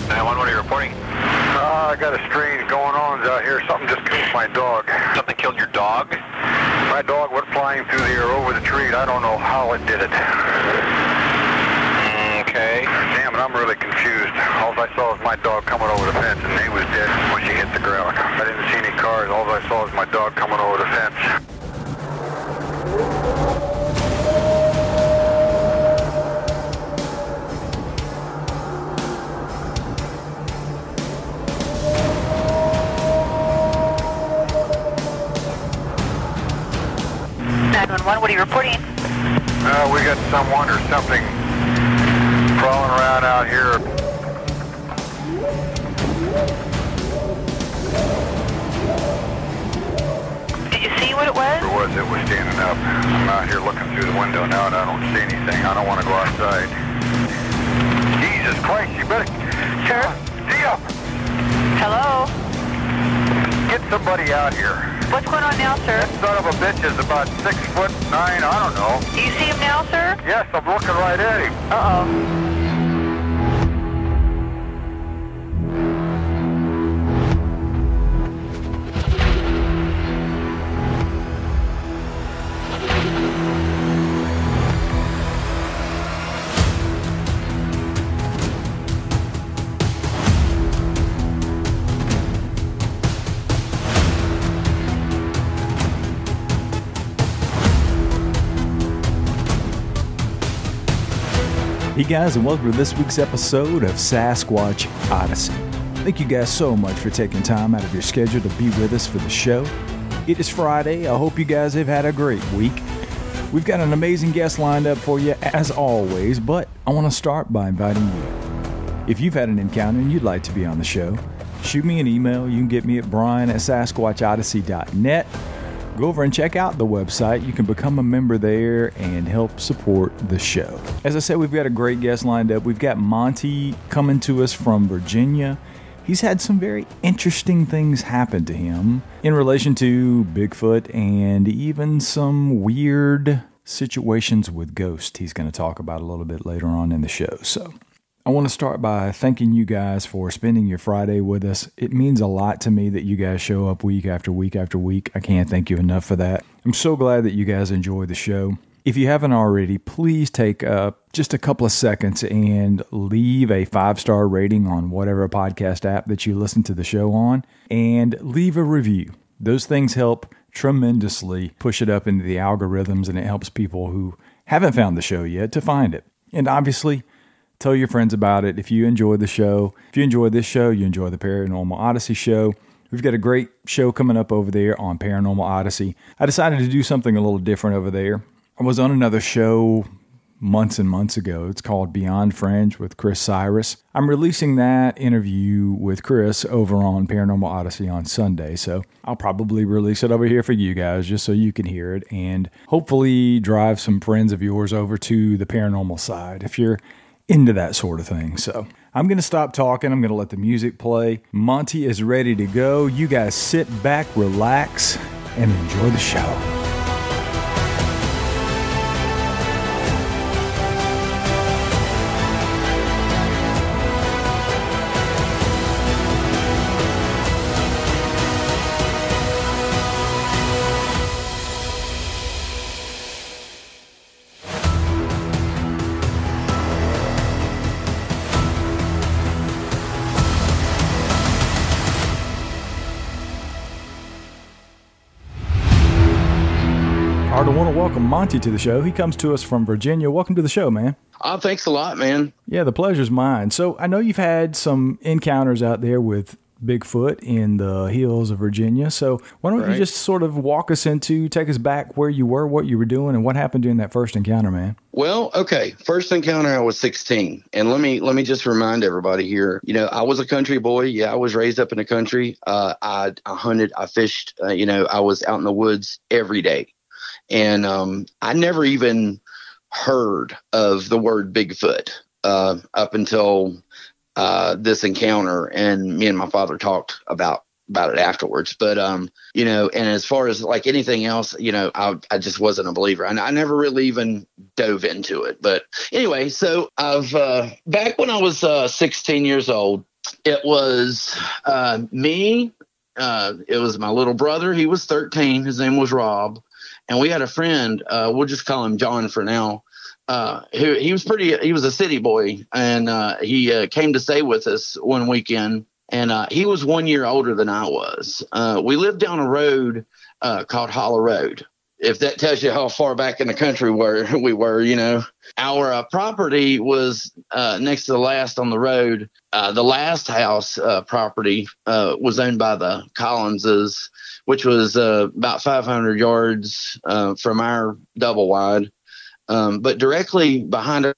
911, what are you reporting? I got a strange going on out here. Something just killed my dog. Something killed your dog? My dog went flying through the air over the tree. I don't know how it did it. Okay. Damn it, I'm really confused. All I saw was my dog coming over the fence, and he was dead when she hit the ground. I didn't see any cars. All I saw was my dog coming over the fence. What are you reporting? We got someone or something crawling around out here. Did you see what it was? It was standing up. I'm out here looking through the window now and I don't see anything. I don't want to go outside. Jesus Christ, you better... Sir? Tia! Hello? Get somebody out here. What's going on now, sir? That son of a bitch is about 6'9", I don't know. Do you see him now, sir? Yes, I'm looking right at him. Uh-oh. Hey guys, and welcome to this week's episode of Sasquatch Odyssey. Thank you guys so much for taking time out of your schedule to be with us for the show. It is Friday. I hope you guys have had a great week. We've got an amazing guest lined up for you as always, but I want to start by inviting you. If you've had an encounter and you'd like to be on the show, shoot me an email. You can get me at brian@sasquatchodyssey.net. Go over and check out the website. You can become a member there and help support the show. As I said, we've got a great guest lined up. We've got Monty coming to us from Virginia. He's had some very interesting things happen to him in relation to Bigfoot and even some weird situations with ghosts he's going to talk about a little bit later on in the show. So I want to start by thanking you guys for spending your Friday with us. It means a lot to me that you guys show up week after week after week. I can't thank you enough for that. I'm so glad that you guys enjoy the show. If you haven't already, please take just a couple of seconds and leave a 5-star rating on whatever podcast app that you listen to the show on, and leave a review. Those things help tremendously push it up into the algorithms, and it helps people who haven't found the show yet to find it. And obviously, tell your friends about it. If you enjoy the show, if you enjoy this show, you enjoy the Paranormal Odyssey show. We've got a great show coming up over there on Paranormal Odyssey. I decided to do something a little different over there. I was on another show months and months ago. It's called Beyond Fringe with Chris Cyrus. I'm releasing that interview with Chris over on Paranormal Odyssey on Sunday, so I'll probably release it over here for you guys just so you can hear it and hopefully drive some friends of yours over to the paranormal side if you're into that sort of thing. So I'm going to stop talking. I'm going to let the music play. Monty is ready to go. You guys sit back, relax, and enjoy the show. I want to welcome Monty to the show. He comes to us from Virginia. Welcome to the show, man. Thanks a lot, man. Yeah, the pleasure's mine. So I know you've had some encounters out there with Bigfoot in the hills of Virginia. So why don't you just sort of take us back where you were, what you were doing, and what happened during that first encounter, man? Well, okay. First encounter, I was 16. And let me just remind everybody here, I was a country boy. Yeah, I was raised up in the country. I hunted, I fished, I was out in the woods every day. And I never even heard of the word Bigfoot up until this encounter, and me and my father talked about it afterwards. But and as far as like anything else, I just wasn't a believer. I never really even dove into it. But anyway, so I've back when I was 16 years old, It was me. It was my little brother. He was 13. His name was Rob. And we had a friend. We'll just call him John for now. He was a city boy. And he came to stay with us one weekend. And he was 1 year older than I was. We lived down a road called Hollow Road. If that tells you how far back in the country we were, you know. Our property was next to the last on the road. The last house property was owned by the Collinses, which was about 500 yards from our double wide. But directly behind our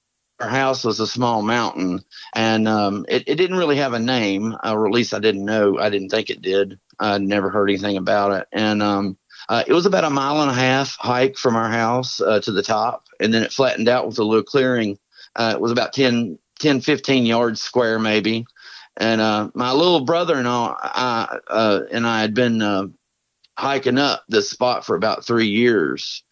house was a small mountain, and it didn't really have a name, or at least I didn't know. I didn't think it did. I'd never heard anything about it. And it was about a 1.5 mile hike from our house to the top, and then it flattened out with a little clearing. It was about 10, 15 yards square maybe. And my little brother and I had been hiking up this spot for about 3 years.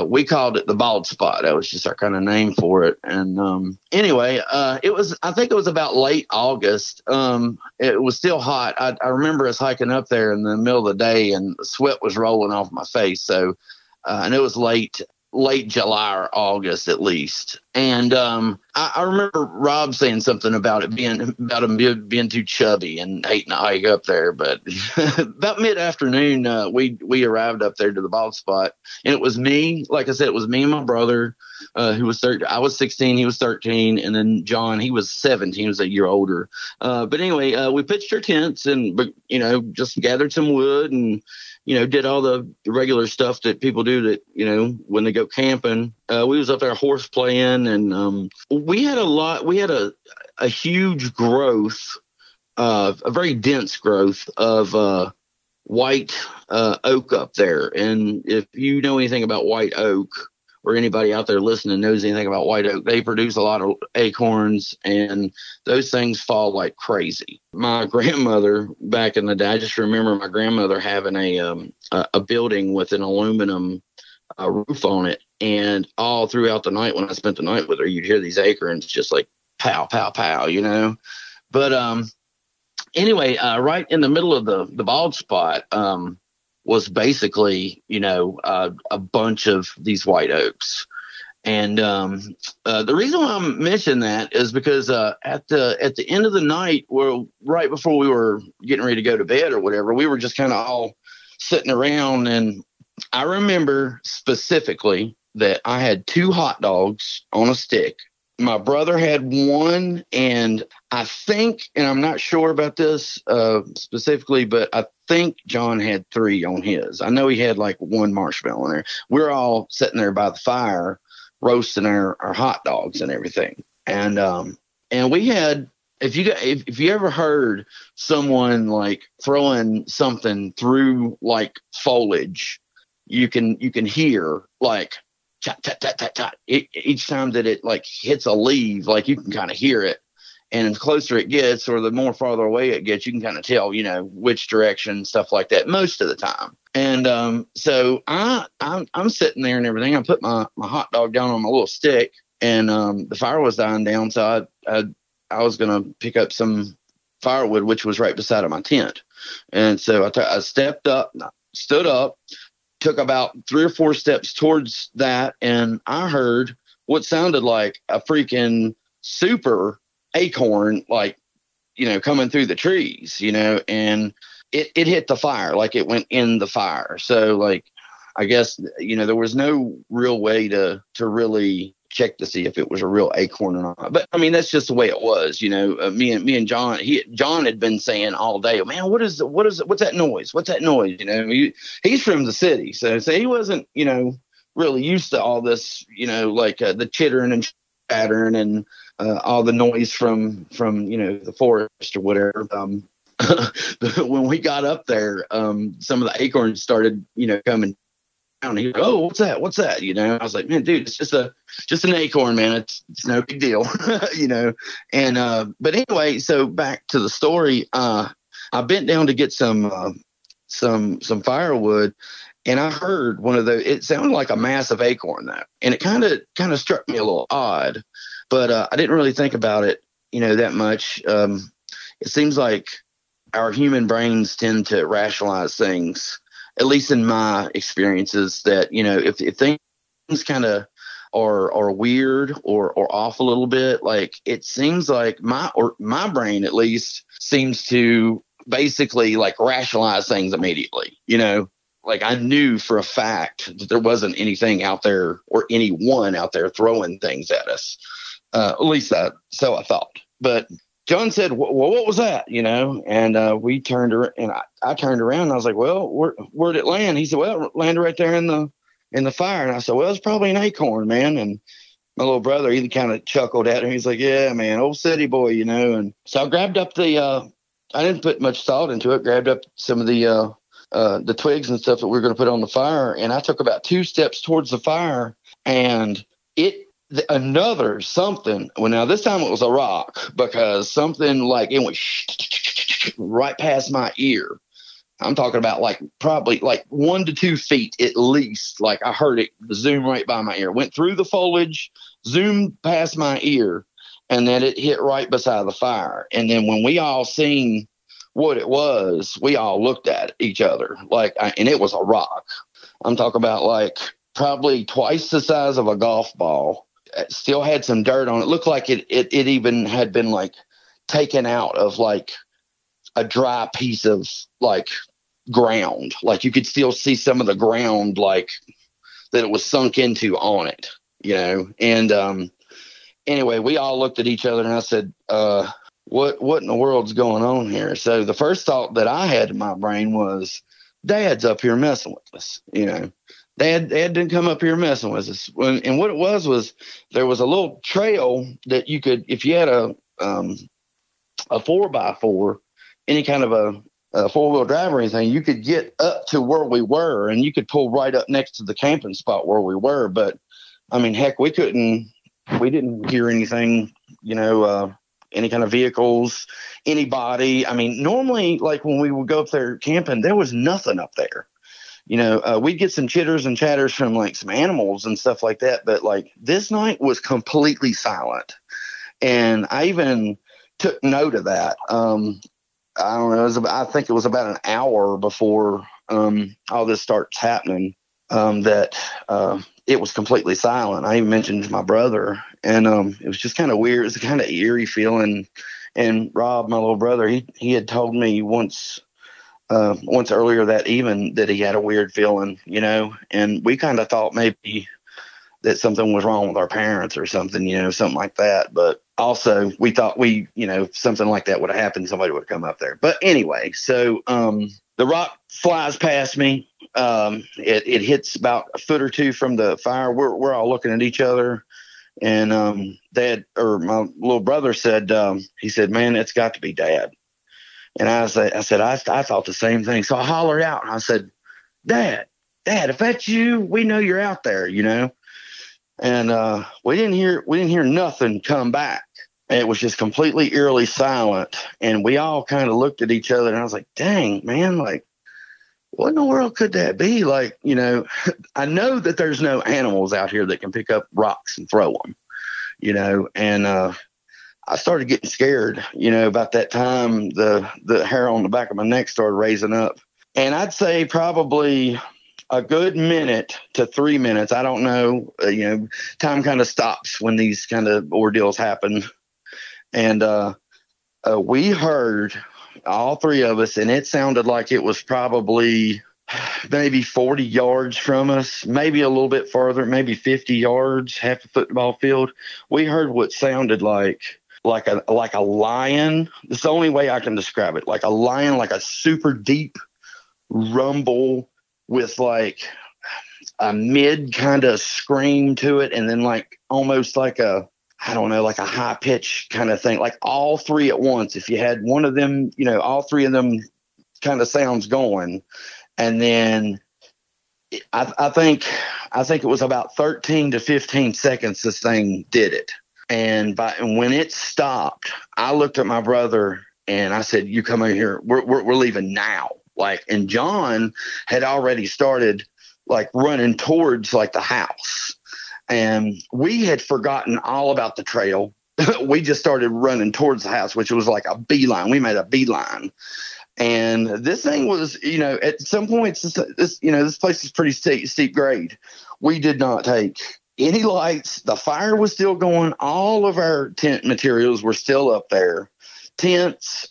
We called it the bald spot. That was just our kind of name for it. And anyway, I think it was about late August. It was still hot. I remember us hiking up there in the middle of the day, and the sweat was rolling off my face. So, and it was late July or August at least. And I remember Rob saying something about him being too chubby and hating to hike up there. But about mid-afternoon, we arrived up there to the bald spot, and it was me. Like I said, it was me and my brother, who was 13. I was 16, he was 13, and then John, he was 17. He was a year older. But anyway, we pitched our tents and just gathered some wood and did all the regular stuff that people do that, when they go camping. We was up there horse playing, and we had a huge growth, a very dense growth of white oak up there. And if you know anything about white oak, or anybody out there listening knows anything about white oak, they produce a lot of acorns, and those things fall like crazy. My grandmother back in the day, I just remember my grandmother having a building with an aluminum roof on it, and all throughout the night when I spent the night with her, you'd hear these acorns just like pow, pow, pow, But anyway, right in the middle of the bald spot, was basically, a bunch of these white oaks. And the reason why I'm mentioning that is because at the end of the night, right before we were getting ready to go to bed or whatever, we were just kind of all sitting around. And I remember specifically that I had 2 hot dogs on a stick. My brother had one, and I think, and I'm not sure about this specifically, but I think John had 3 on his. I know he had like 1 marshmallow in there. We're all sitting there by the fire roasting our hot dogs and everything. And we had, if you ever heard someone like throwing something through like foliage, you can hear like chat, chat, chat, chat, chat. Each time that it like hits a leaf, like you can kind of hear it. And the closer it gets, or the more farther away it gets, you can kind of tell, which direction, stuff like that, most of the time. And so I'm sitting there and everything. I put my hot dog down on my little stick, and the fire was dying down. So I was going to pick up some firewood, which was right beside of my tent. And so I stepped up, stood up, took about 3 or 4 steps towards that, and I heard what sounded like a freaking super acorn, like, coming through the trees, and it hit the fire, like it went in the fire. So like, I guess, there was no real way to really check to see if it was a real acorn or not. But I mean, that's just the way it was, me and John, John had been saying all day, man, what's that noise? What's that noise? He's from the city. So he wasn't, really used to all this, like the chittering and chattering and all the noise from the forest or whatever. When we got up there, some of the acorns started, coming down. He goes, oh, what's that? I was like, man, dude, it's just an acorn, man. It's no big deal, And but anyway, so back to the story. I bent down to get some firewood, and I heard one of those. It sounded like a massive acorn, though, and it kind of struck me a little odd. But I didn't really think about it, that much. it seems like our human brains tend to rationalize things, at least in my experiences, that, you know, if things kind of are weird or off a little bit, like it seems like my brain at least seems to basically like rationalize things immediately, you know. Like I knew for a fact that there wasn't anything out there or anyone out there throwing things at us. At least so I thought. But John said, well, what was that? You know, and we turned around, and I turned around and I was like, well, where'd it land? He said, well, it landed right there in the fire. And I said, well, it's probably an acorn, man. And my little brother, he kind of chuckled at him. He's like, yeah, man, old city boy, you know. And so I grabbed up I didn't put much thought into it, grabbed up some of the twigs and stuff that we were going to put on the fire. And I took about 2 steps towards the fire, and another something. Well, now this time it was a rock, because something like it went right past my ear. I'm talking about like probably like 1 to 2 feet at least. Like I heard it zoom right by my ear, went through the foliage, zoomed past my ear, and then it hit right beside the fire. And then when we all seen what it was, we all looked at each other and it was a rock. I'm talking about like probably twice the size of a golf ball. It still had some dirt on it. Looked like it even had been like taken out of like a dry piece of like ground. Like you could still see some of the ground like that it was sunk into on it, you know. And anyway, we all looked at each other, and I said, what in the world's going on here? So the first thought that I had in my brain was, Dad's up here messing with us, you know. Dad didn't come up here messing with us. And what it was there was a little trail that you could, if you had a 4x4, any kind of a 4-wheel drive or anything, you could get up to where we were, and you could pull right up next to the camping spot where we were. But I mean, heck, we didn't hear anything, you know, any kind of vehicles, anybody. I mean, normally, like when we would go up there camping, there was nothing up there. You know, we'd get some chitters and chatters from like some animals and stuff like that. But like this night was completely silent. And I even took note of that. I don't know. I think it was about an hour before all this starts happening that it was completely silent. I even mentioned to my brother, and it was just kind of weird. It was a kind of eerie feeling. And Rob, my little brother, he had told me once earlier that evening that he had a weird feeling, you know, and we kind of thought maybe that something was wrong with our parents or something, you know, something like that. But also we thought something like that would have happened. Somebody would have come up there. But anyway, so the rock flies past me. It hits about a foot or two from the fire. We're all looking at each other. And my little brother said, he said, man, it's got to be Dad. And I said, I thought the same thing. So I hollered out and I said, Dad, if that's you, we know you're out there, you know. And we didn't hear nothing come back. It was just completely eerily silent. And we all kind of looked at each other, and I was like, dang, man, like, what in the world could that be? Like, you know, I know that there's no animals out here that can pick up rocks and throw them, you know. And I started getting scared, you know. About that time, the hair on the back of my neck started raising up. And I'd say probably a good minute to 3 minutes. I don't know, you know, time kind of stops when these kind of ordeals happen. And we heard, all three of us, and it sounded like it was probably maybe 40 yards from us, maybe a little bit farther, maybe 50 yards, half a football field. We heard what sounded like a lion. It's the only way I can describe it. Like a lion, like a super deep rumble with like a mid kind of scream to it, and then like almost like a high pitch kind of thing, like all three at once. If you had one of them, you know, all three of them kind of sounds going. And then I think it was about 13 to 15 seconds this thing did it. And when it stopped, I looked at my brother and I said, you come over here. We're leaving now. Like, and John had already started like running towards like the house. And we had forgotten all about the trail, we just started running towards the house, which was like a beeline. We made a beeline. And this thing was, at some points, this place is pretty steep grade. We did not take any lights. The fire was still going. All of our tent materials were still up there. Tents.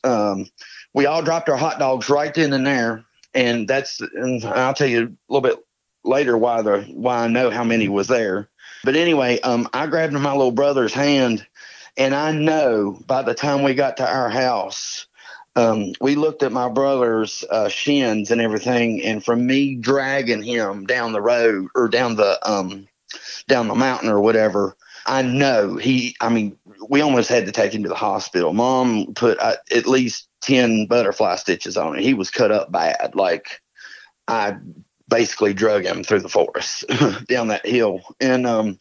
We all dropped our hot dogs right then and there. And I'll tell you a little bit later why I know how many was there. But anyway, I grabbed my little brother's hand, and I know by the time we got to our house, we looked at my brother's shins and everything, and from me dragging him down the road or down the mountain or whatever, I know we almost had to take him to the hospital. Mom put at least 10 butterfly stitches on it. He was cut up bad. Like, I basically drug him through the forest down that hill. And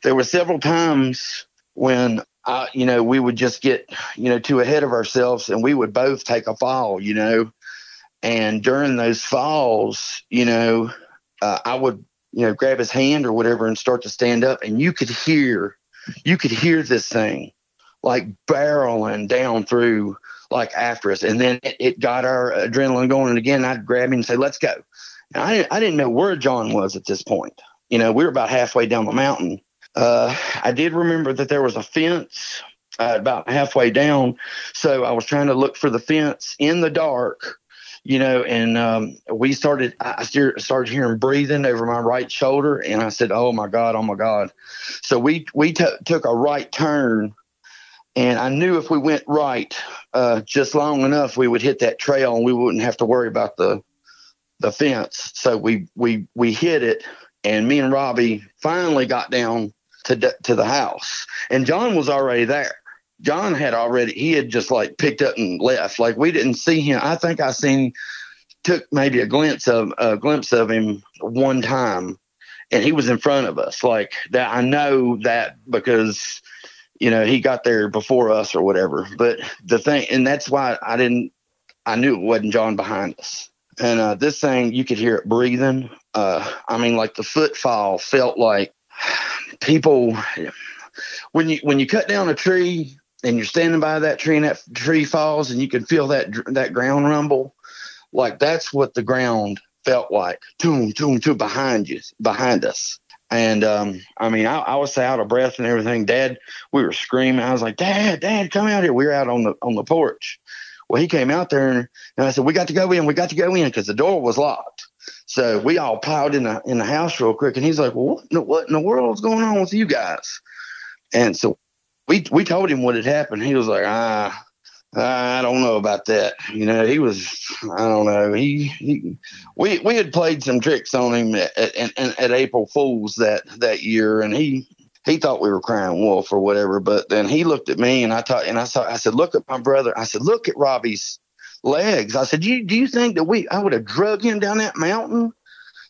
there were several times when we would just get, too ahead of ourselves, and we would both take a fall, and during those falls, I would, grab his hand or whatever and start to stand up, and you could hear this thing like barreling down through, like, after us. And then it got our adrenaline going. And again, I'd grab him and say, let's go. And I didn't know where John was at this point. We were about halfway down the mountain. I did remember that there was a fence about halfway down. So I was trying to look for the fence in the dark, and I started hearing breathing over my right shoulder. And I said, oh my God. So we took a right turn, and I knew if we went right just long enough, we would hit that trail and we wouldn't have to worry about the fence. So we hit it, and me and Robbie finally got down to the house, and John was already there. John he had just like picked up and left. Like, we didn't see him. I think took maybe a glimpse of him one time, and he was in front of us like that. I know that because, he got there before us or whatever. But the thing, and that's why I knew it wasn't John behind us. And this thing, you could hear it breathing. Like the footfall felt like people, when you cut down a tree and you're standing by that tree and that tree falls and you can feel that ground rumble, like that's what the ground felt like. Toom, toom, toom, behind us. And, I was out of breath and everything. Dad, we were screaming. I was like, Dad, come out here. We were out on the porch. Well, he came out there, and I said, we got to go in because the door was locked. So we all piled in the house real quick. And he's like, well, what in the world is going on with you guys? And so we told him what had happened. He was like, I don't know about that. He was, I don't know. We had played some tricks on him at April Fool's that year. And he thought we were crying wolf or whatever. But then he looked at me, and I said, look at my brother. I said, look at Robbie's legs. I said, do you think that I would have drug him down that mountain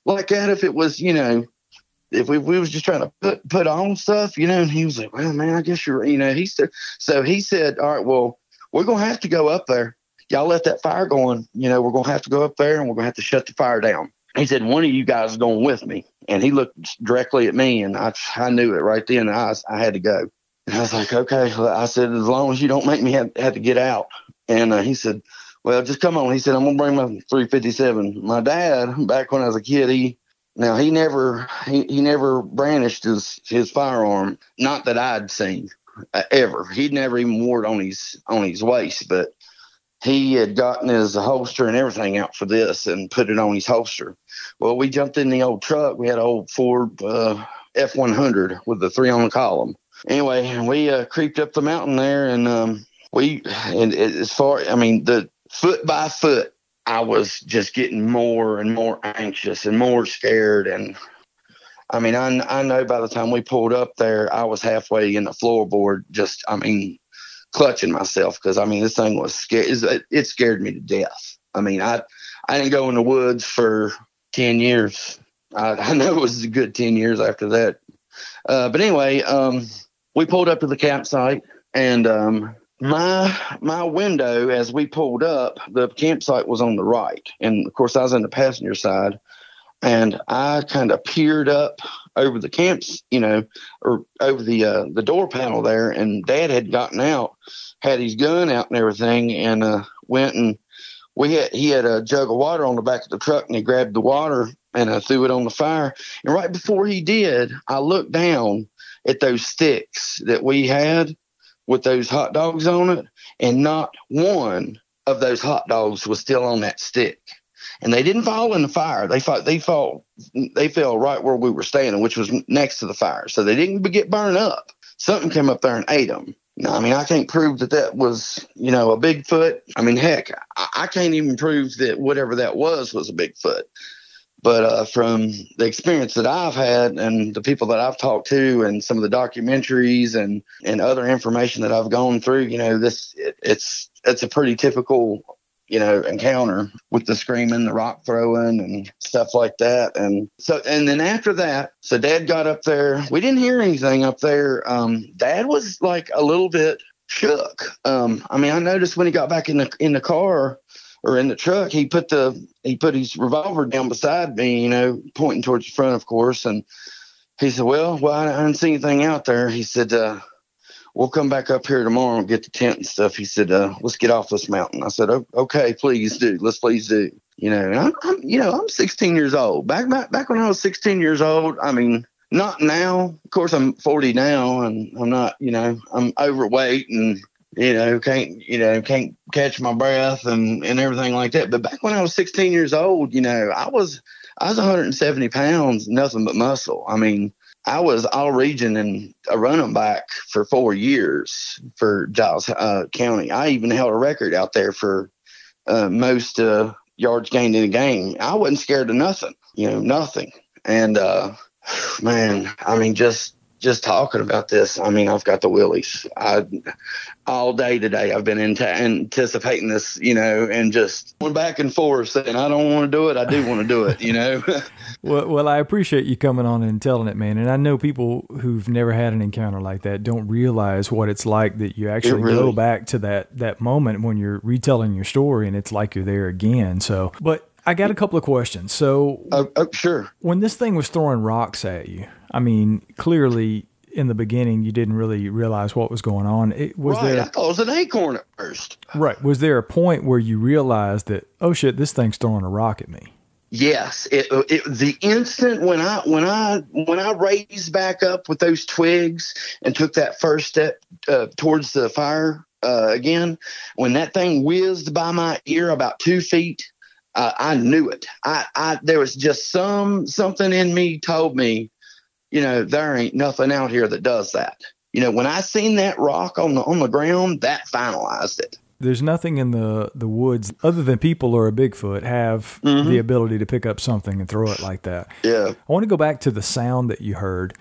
like that if it was, if we was just trying to put on stuff, And he was like, well, man, I guess you're, he said, all right, well, we're going to have to go up there. Y'all let that fire going, we're going to have to go up there, and we're going to have to shut the fire down. He said, one of you guys is going with me. And he looked directly at me, and I knew it right then. I had to go. And I was like, okay. I said, as long as you don't make me have to get out. And he said, well, just come on. He said, I'm going to bring my 357. My dad, back when I was a kid, he never brandished his firearm. Not that I'd seen ever. He'd never even wore it on his waist, but he had gotten his holster and everything out for this and put it on his holster. Well, we jumped in the old truck. We had an old Ford F-100 with the 3 on the column. Anyway, we creeped up the mountain there, and the foot by foot, I was just getting more and more anxious and more scared. And I know by the time we pulled up there, I was halfway in the floorboard, clutching myself, because this thing was scared. It scared me to death. I didn't go in the woods for 10 years. I know it was a good 10 years after that. But anyway, we pulled up to the campsite, and my window, as we pulled up, the campsite was on the right, and of course I was on the passenger side. and I kind of peered up over the camps, or over the door panel there, and Dad had gotten out, had his gun out and everything, and went and he had a jug of water on the back of the truck, and he grabbed the water and threw it on the fire. And right before he did, I looked down at those sticks that we had with those hot dogs on it, and not one of those hot dogs was still on that stick. And they didn't fall in the fire. They fell right where we were standing, which was next to the fire. So they didn't get burned up. Something came up there and ate them. Now, I mean, I can't prove that was, a Bigfoot. I mean, heck, I can't even prove that whatever that was a Bigfoot. But from the experience that I've had and the people that I've talked to and some of the documentaries and other information that I've gone through, it's a pretty typical, encounter with the screaming, the rock throwing and stuff like that. And then after that, so Dad got up there. We didn't hear anything up there. Dad was like a little bit shook. I mean, I noticed when he got back in the car or in the truck, he put his revolver down beside me, pointing towards the front, of course. And he said, well, I didn't see anything out there. He said, we'll come back up here tomorrow and get the tent and stuff. He said, let's get off this mountain. I said, okay, please do. Please do. And I'm 16 years old. Back when I was 16 years old, I mean, not now. Of course, I'm 40 now, and I'm not, I'm overweight and, can't catch my breath and everything like that. But back when I was 16 years old, I was 170 pounds, nothing but muscle. I mean, I was all region and a running back for 4 years for Giles County. I even held a record out there for most yards gained in a game. I wasn't scared of nothing, nothing. And, man, I mean, just talking about this, I mean, I've got the willies. All day today, I've been anticipating this, and just went back and forth saying, I don't want to do it. I do want to do it, Well, I appreciate you coming on and telling it, man. And I know people who've never had an encounter like that don't realize what it's like that you actually go back to that moment when you're retelling your story and it's like you're there again. So, but I got a couple of questions. So, sure. When this thing was throwing rocks at you, I mean, clearly in the beginning you didn't really realize what was going on. I thought it was an acorn at first. Right. Was there a point where you realized that, oh shit, this thing's throwing a rock at me? Yes. The instant when I raised back up with those twigs and took that first step towards the fire again, when that thing whizzed by my ear about 2 feet, I knew it. There was just something in me told me, there ain't nothing out here that does that. When I seen that rock on the ground, that finalized it. There's nothing in the woods other than people or a Bigfoot have the ability to pick up something and throw it like that. Yeah. I want to go back to the sound that you heard.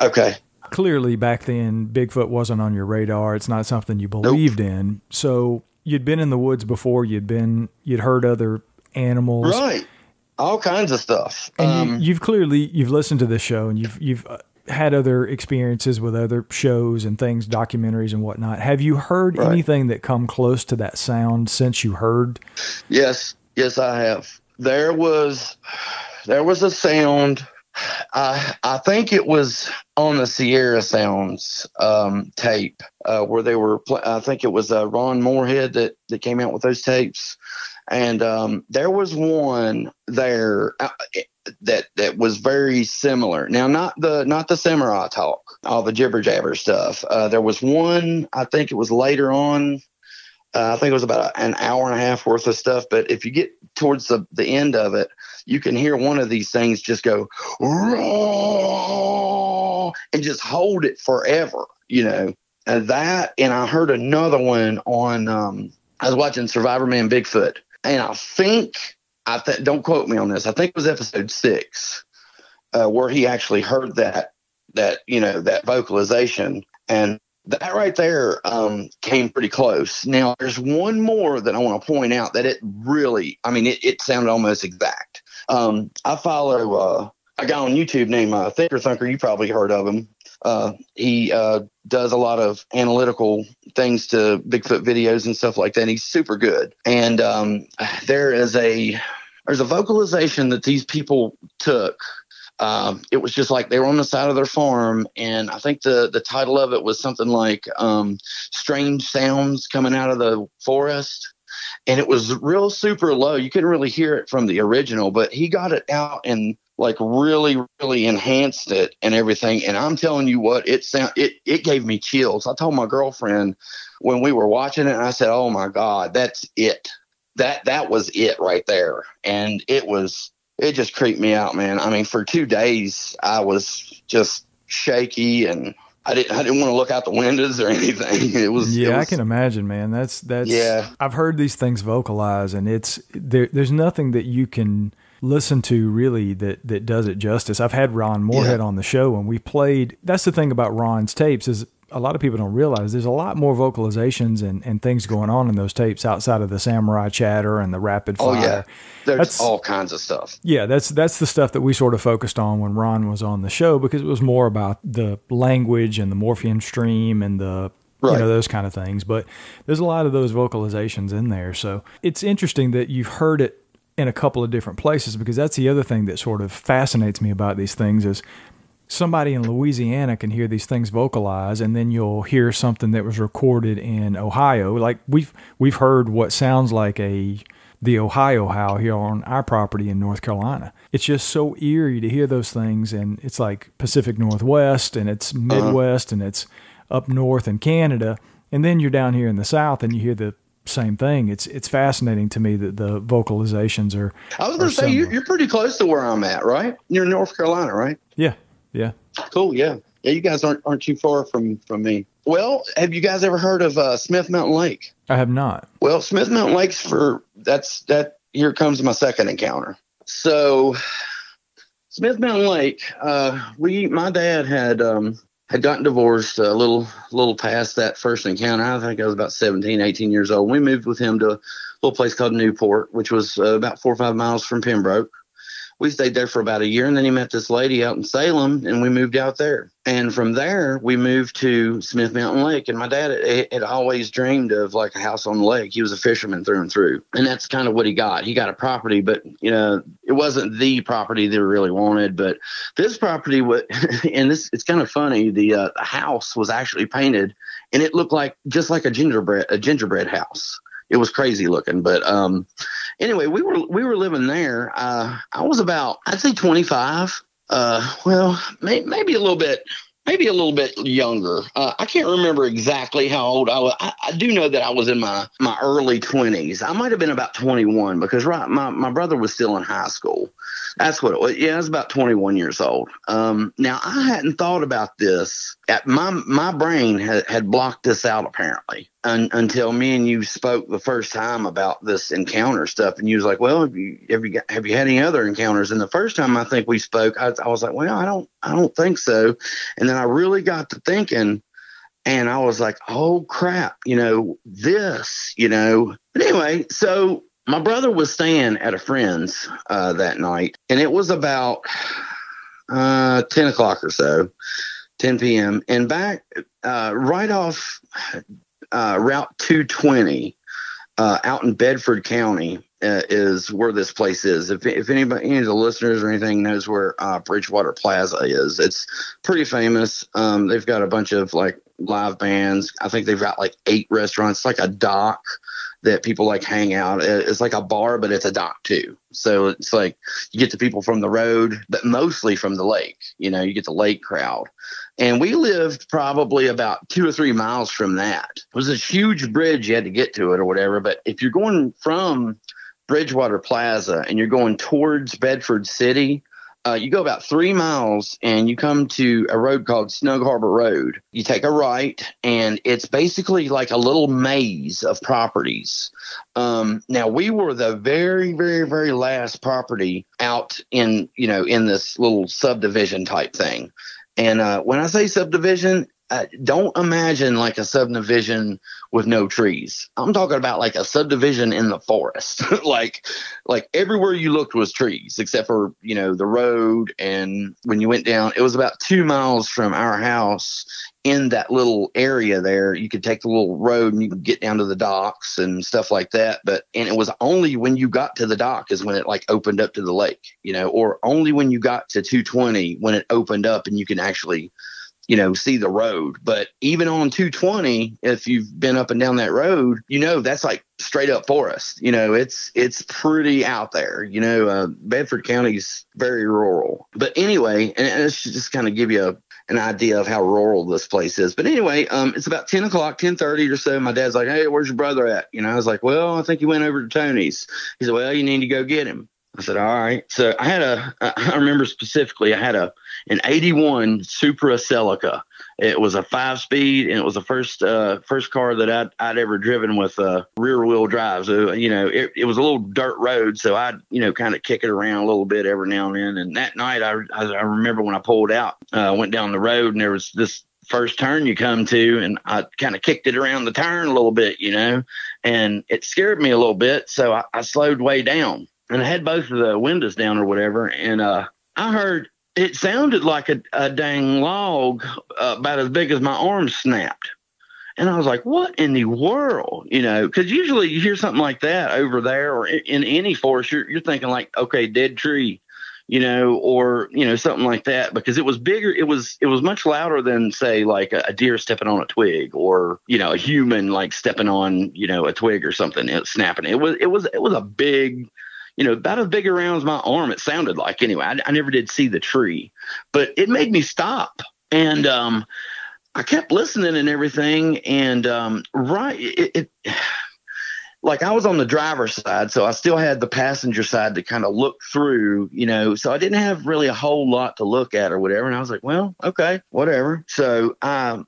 Okay. Clearly back then, Bigfoot wasn't on your radar. It's not something you believed in. So you'd been in the woods before. You'd heard other animals, right? All kinds of stuff. And you've listened to this show, and you've had other experiences with other shows and things, documentaries and whatnot. Have you heard anything that come close to that sound since you heard? Yes, I have. There was a sound. I think it was on the Sierra Sounds tape where they were. I think it was Ron Moorhead that came out with those tapes. And there was one there that was very similar. Now, not the samurai talk, all the jibber jabber stuff. There was one. I think it was later on. I think it was about an hour and a half worth of stuff. But if you get towards the end of it, you can hear one of these things just go "Roar," and just hold it forever. And that. And I heard another one on. I was watching Survivor Man Bigfoot. And I think, don't quote me on this, I think it was episode 6 where he actually heard that vocalization. And that right there came pretty close. Now, there's one more that I want to point out that it really, it sounded almost exact. I follow a guy on YouTube named Thinker Thunker. You probably heard of him. He does a lot of analytical things to Bigfoot videos and stuff like that. And he's super good. And there is a there's a vocalization that these people took. It was just like they were on the side of their farm, and I think the title of it was something like strange sounds coming out of the forest. And it was real super low. You couldn't really hear it from the original, but he got it out and like really, really enhanced it and everything. And I'm telling you what, it gave me chills. I told my girlfriend when we were watching it, and I said, "Oh my God, that's it. That was it right there." And it just creeped me out, man. I mean, for 2 days, I was just shaky, and I didn't want to look out the windows or anything. I can imagine, man. That's yeah. I've heard these things vocalize, and there's nothing that you can listen to really that does it justice. I've had Ron Moorhead on the show, and we played. That's the thing about Ron's tapes is a lot of people don't realize there's a lot more vocalizations and things going on in those tapes outside of the samurai chatter and the rapid fire. Oh yeah, that's all kinds of stuff. Yeah, that's the stuff that we sort of focused on when Ron was on the show, because it was more about the language and the morphine stream and the those kind of things. But there's a lot of those vocalizations in there, so it's interesting that you've heard it in a couple of different places, because that's the other thing that sort of fascinates me about these things is somebody in Louisiana can hear these things vocalize, and then you'll hear something that was recorded in Ohio. Like we've heard what sounds like the Ohio howl here on our property in North Carolina. It's just so eerie to hear those things, and it's like Pacific Northwest, and it's Midwest, and it's up north in Canada, and then you're down here in the South, and you hear the same thing. It's fascinating to me that the vocalizations are. I was going to say you're pretty close to where I'm at, right? You're in North Carolina, right? Yeah. Yeah. Cool. Yeah. Yeah. You guys aren't too far from me. Well, have you guys ever heard of Smith Mountain Lake? I have not. Well, Smith Mountain Lake's here comes my second encounter. So Smith Mountain Lake, my dad had gotten divorced a little past that first encounter. I think I was about 17, 18 years old. We moved with him to a little place called Newport, which was about 4 or 5 miles from Pembroke. We stayed there for about a year, and then he met this lady out in Salem, and we moved out there. And from there, we moved to Smith Mountain Lake. And my dad had always dreamed of like a house on the lake. He was a fisherman through and through. And that's kind of what he got. He got a property, but, it wasn't the property that he really wanted. But this property, and it's kind of funny, the house was actually painted, and it looked just like a gingerbread house. It was crazy looking, but anyway, we were living there. I was about, I'd say 25. Well, maybe a little bit younger. I can't remember exactly how old I was. I do know that I was in my early 20s. I might have been about 21 because my brother was still in high school. That's what it was. Yeah, I was about 21 years old. Now I hadn't thought about this. My brain had blocked this out apparently until me and you spoke the first time about this encounter stuff. And you was like, well, have you had any other encounters? And the first time I think we spoke, I was like, well, I don't think so. And then I really got to thinking, and I was like, oh crap, this. But anyway, so my brother was staying at a friend's that night, and it was about 10 o'clock or so, 10 p.m. And back right off Route 220 out in Bedford County is where this place is. If any of the listeners or anything knows where Bridgewater Plaza is, it's pretty famous. They've got a bunch of like live bands. I think they've got like 8 restaurants, like a dock that people like hang out. It's like a bar, but it's a dock too. So it's like you get the people from the road, but mostly from the lake. You get the lake crowd. And we lived probably about 2 or 3 miles from that. It was a huge bridge. You had to get to it or whatever. But if you're going from Bridgewater Plaza and you're going towards Bedford City, you go about 3 miles and you come to a road called Snug Harbor Road. You take a right, and it's basically like a little maze of properties. Now we were the very, very, very last property out in this little subdivision type thing. And when I say subdivision, don't imagine like a subdivision with no trees. I'm talking about like a subdivision in the forest. like everywhere you looked was trees except for, you know, the road. And when you went down, it was about 2 miles from our house. In that little area there, you could take the little road and you could get down to the docks and stuff like that. And it was only when you got to the dock is when it like opened up to the lake, you know, or only when you got to 220 when it opened up and you can actually, you know, see the road. But even on 220, if you've been up and down that road, you know, that's like straight up forest. You know, it's pretty out there. You know, Bedford County's very rural. But anyway, and it should just kind of give you an idea of how rural this place is. But anyway, it's about 10 o'clock, 10:30 or so. My dad's like, hey, where's your brother at? You know, I was like, well, I think he went over to Tony's. He said, well, you need to go get him. I said, all right. So I remember specifically, I had an 81 Supra Celica. It was a 5-speed, and it was the first car that I'd ever driven with rear wheel drive. So, you know, it was a little dirt road. So I'd, you know, kind of kick it around a little bit every now and then. And that night I remember when I pulled out, went down the road, and there was this first turn you come to, and I kind of kicked it around the turn a little bit, you know, and it scared me a little bit. So I slowed way down. And I had both of the windows down or whatever. And I heard it sounded like a dang log about as big as my arm snapped. And I was like, what in the world? You know, because usually you hear something like that over there or in any forest, you're thinking like, okay, dead tree, you know, or, you know, something like that, because it was bigger. It was much louder than, say, like a deer stepping on a twig or, you know, a human like stepping on, you know, a twig or something. It was snapping. It was a big, you know, about as big around as my arm, it sounded like. Anyway, I never did see the tree, but it made me stop. And I kept listening and everything. And like I was on the driver's side, so I still had the passenger side to kind of look through, you know, so I didn't have really a whole lot to look at or whatever. And I was like, well, okay, whatever. So I,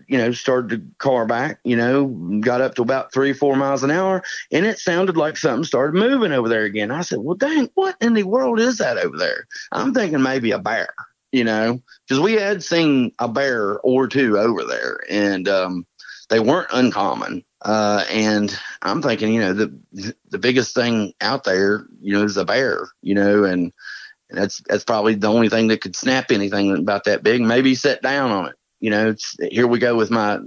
you know, started the car back, you know, got up to about 3-4 miles an hour, and it sounded like something started moving over there again. I said, well, dang, what in the world is that over there? I'm thinking maybe a bear, you know, because we had seen a bear or two over there, and they weren't uncommon. And I'm thinking, you know, the biggest thing out there, you know, is a bear, you know, and that's probably the only thing that could snap anything about that big. Maybe sit down on it. You know, here we go with my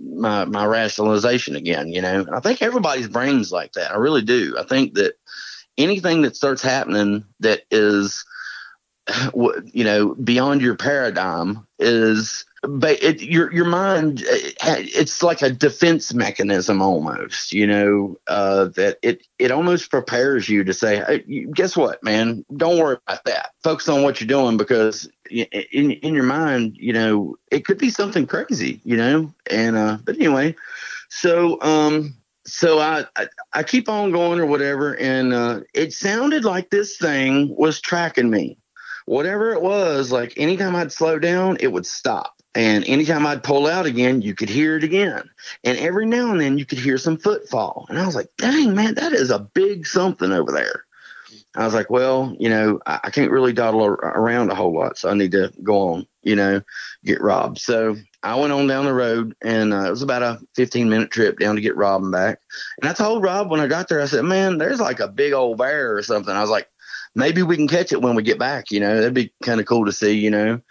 rationalization again, you know. And I think everybody's brain's like that. I really do. I think that anything that starts happening that is, you know, beyond your paradigm is, your mind, it's like a defense mechanism almost, you know, that it almost prepares you to say, hey, guess what, man, don't worry about that. Focus on what you're doing, because in your mind, you know, it could be something crazy, you know. And but anyway, so I keep on going or whatever, and it sounded like this thing was tracking me. Whatever it was, like anytime I'd slow down, it would stop. And anytime I'd pull out again, you could hear it again. And every now and then you could hear some footfall. And I was like, dang, man, that is a big something over there. I was like, well, you know, I can't really dawdle around a whole lot, so I need to go on, you know, get Rob. So I went on down the road, and it was about a 15-minute trip down to get Rob and back. And I told Rob when I got there, I said, man, there's like a big old bear or something. I was like, maybe we can catch it when we get back, you know, that'd be kind of cool to see, you know.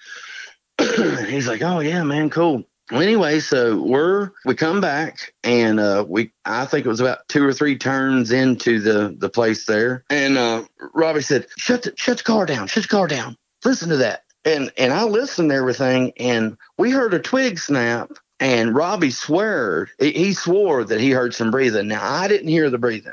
He's like, oh yeah, man, cool. Well, anyway, so we come back, and I think it was about 2 or 3 turns into the place there, and Robbie said, shut the car down, listen to that. And I listened to everything, and we heard a twig snap, and Robbie he swore that he heard some breathing. Now I didn't hear the breathing,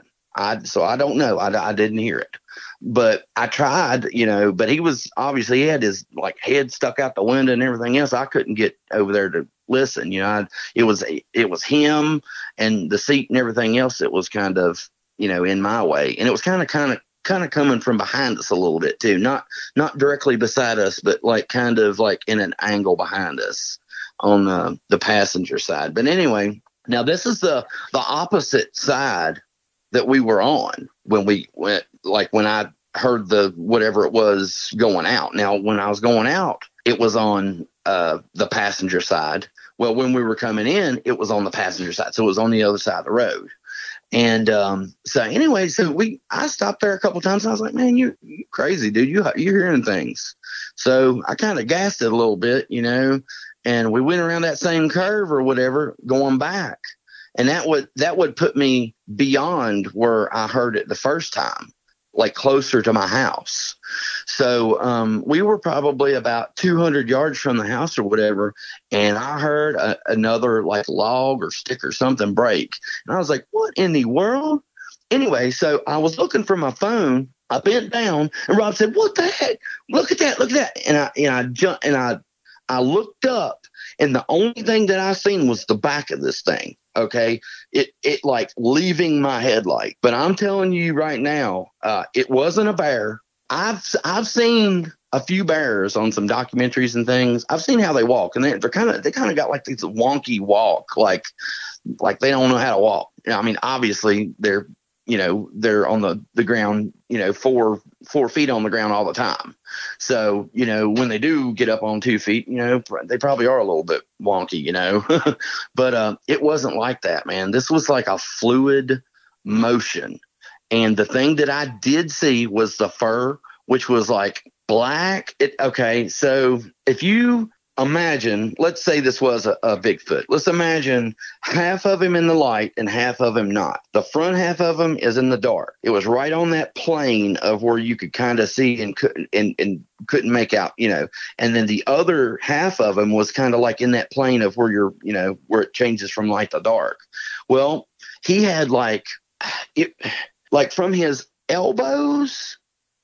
so I don't know. I didn't hear it. But I tried, you know, but he had his like head stuck out the window and everything else. I couldn't get over there to listen, you know. It was him and the seat and everything else that was kind of, you know, in my way. And it was kind of coming from behind us a little bit too. Not directly beside us, but like kind of like in an angle behind us on the passenger side. But anyway, now this is the opposite side that we were on when we went, like when I heard the whatever it was going out. Now, when I was going out, it was on the passenger side. Well, when we were coming in, it was on the passenger side. So it was on the other side of the road. And so anyway, I stopped there a couple times. And I was like, man, you crazy, dude. You're hearing things. So I kind of gassed it a little bit, you know, and we went around that same curve or whatever going back. And that would put me beyond where I heard it the first time, like closer to my house. So we were probably about 200 yards from the house or whatever. And I heard another like log or stick or something break. And I was like, what in the world? Anyway, so I was looking for my phone. I bent down and Rob said, what the heck? Look at that. Look at that. And I jumped and I looked up, and the only thing that I seen was the back of this thing. Okay. It like leaving my headlight. But I'm telling you right now, it wasn't a bear. I've seen a few bears on some documentaries and things. I've seen how they walk, and they kind of got like this wonky walk, like they don't know how to walk. I mean, obviously they're on the ground, 4 feet on the ground all the time. So, when they do get up on 2 feet, they probably are a little bit wonky, but it wasn't like that, man. This was like a fluid motion. And the thing that I did see was the fur, which was like black. So if you imagine, let's say this was a Bigfoot. Let's imagine half of him in the light and half of him not. The front half of him is in the dark. It was right on that plane of where you could kind of see and couldn't make out, and then the other half of him was kind of like in that plane of where where it changes from light to dark. Well, he had like from his elbows,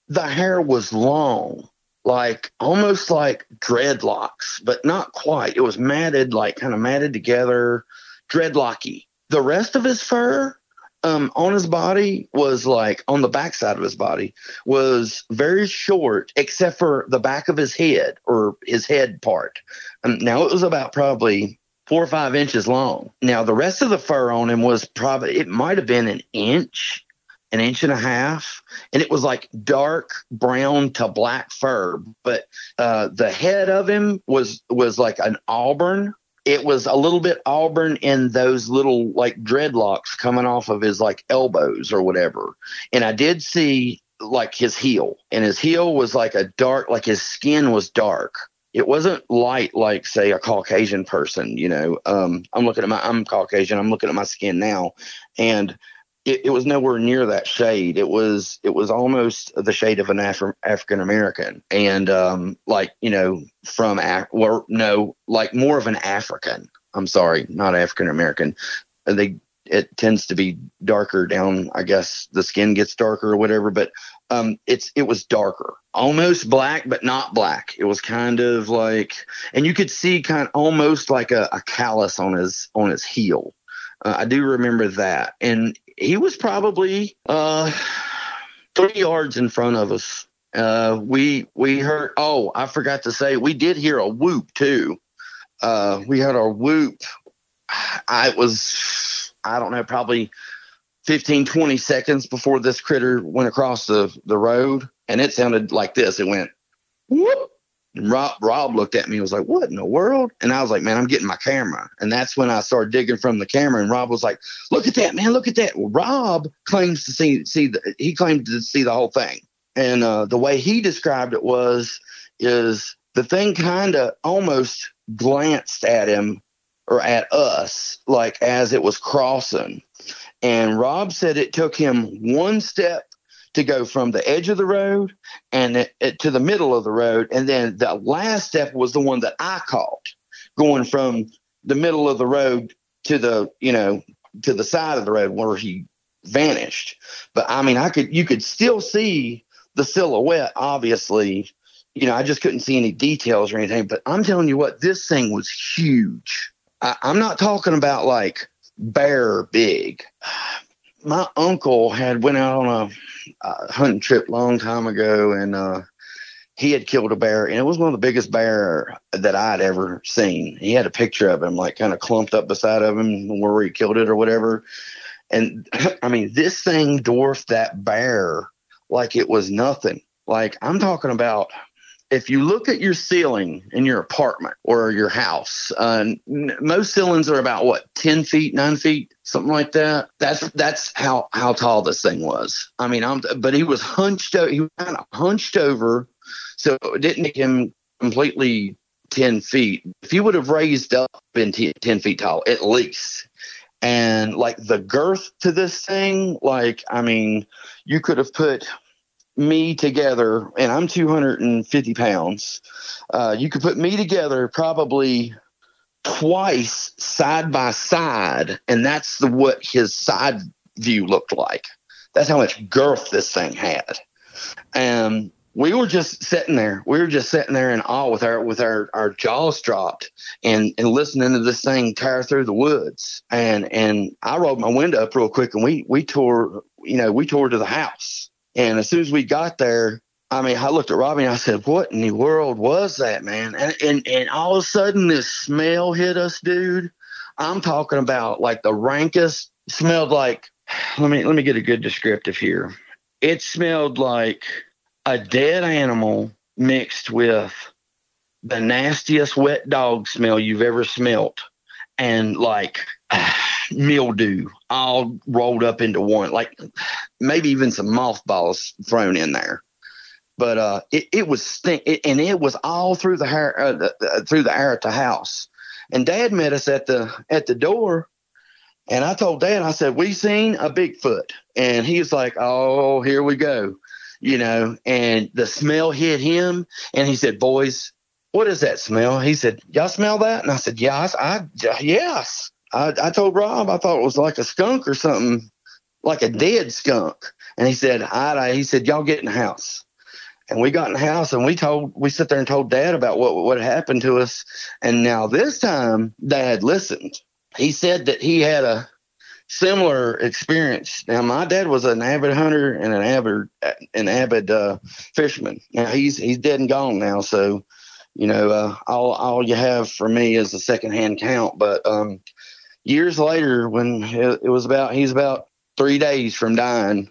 the hair was long, like almost like dreadlocks, but not quite. It was matted, like kind of matted together, dreadlocky. The rest of his fur on his body was like on the backside of his body was very short, except for the back of his head or his head part. Now it was about probably 4 or 5 inches long. Now the rest of the fur on him was it might have been an inch and a half, and it was like dark brown to black fur. But the head of him was like an auburn. It was a little bit auburn in those little like dreadlocks coming off of his like elbows or whatever. And I did see like his heel, and his heel was like a dark, like his skin was dark. It wasn't light like, say, a Caucasian person, I'm Caucasian. I'm looking at my skin now, and it was nowhere near that shade. It was almost the shade of an African American, and like more of an African. I'm sorry, not African American. It tends to be darker down. I guess the skin gets darker or whatever, but it was darker, almost black, but not black. It was kind of like, and you could see kind of almost like a callus on his heel. I do remember that, and he was probably 3 yards in front of us. We heard. Oh, I forgot to say, we did hear a whoop too. We heard a whoop. I don't know, probably 15, 20 seconds before this critter went across the road, and it sounded like this. It went whoop. And Rob looked at me and was like, what in the world? And I was like, man, I'm getting my camera. And that's when I started digging from the camera. And Rob was like, look at that, man, look at that. Well, Rob claims to see he claimed to see the whole thing. And the way he described it is the thing kind of almost glanced at him or at us, like as it was crossing. And Rob said it took him one step to go from the edge of the road and to the middle of the road. And then the last step was the one that I caught, going from the middle of the road to the side of the road where he vanished. But I mean, you could still see the silhouette, obviously. I just couldn't see any details or anything, but I'm telling you what, this thing was huge. I'm not talking about like bear big. My uncle had went out on a hunting trip long time ago, and he had killed a bear, and it was one of the biggest bear that I'd ever seen. He had a picture of him, like kind of clumped up beside of him where he killed it or whatever. And I mean, this thing dwarfed that bear like it was nothing. Like I'm talking about, if you look at your ceiling in your apartment or your house, most ceilings are about what, 10 feet, 9 feet, something like that. That's how tall this thing was. I mean, but he was hunched. He was kind of hunched over, so it didn't make him completely 10 feet. If he would have raised up, been 10 feet tall at least. And like the girth to this thing, like, I mean, you could have put me together, and I'm 250 pounds. You could put me together probably twice side by side, and that's what his side view looked like. That's how much girth this thing had. And we were just sitting there. We were just sitting there in awe with our jaws dropped and listening to this thing tear through the woods. And I rolled my window up real quick, and we tore to the house. And as soon as we got there, I mean, I looked at Robbie and I said, "What in the world was that, man?" And all of a sudden this smell hit us, dude. I'm talking about like the rankest. Smelled like, let me get a good descriptive here. It smelled like a dead animal mixed with the nastiest wet dog smell you've ever smelt, and like mildew all rolled up into one, like maybe even some mothballs thrown in there. But it was stink, and it was all through the air at the house. And Dad met us at the door, and I told Dad, I said, "We seen a Bigfoot," and he was like, "Oh, here we go." You know, and the smell hit him, and he said, "Boys, what is that smell?" He said, "Y'all smell that?" And I said, "Yes." Yes. I told Rob I thought it was like a skunk or something, like a dead skunk. And he said, he said, "Y'all get in the house." And we got in the house, and we sat there and told Dad about what happened to us. And now this time Dad listened. He said that he had a similar experience. Now, my dad was an avid hunter and an avid fisherman. Now he's dead and gone now, so you know, all you have for me is a secondhand count. But years later, when he's about 3 days from dying,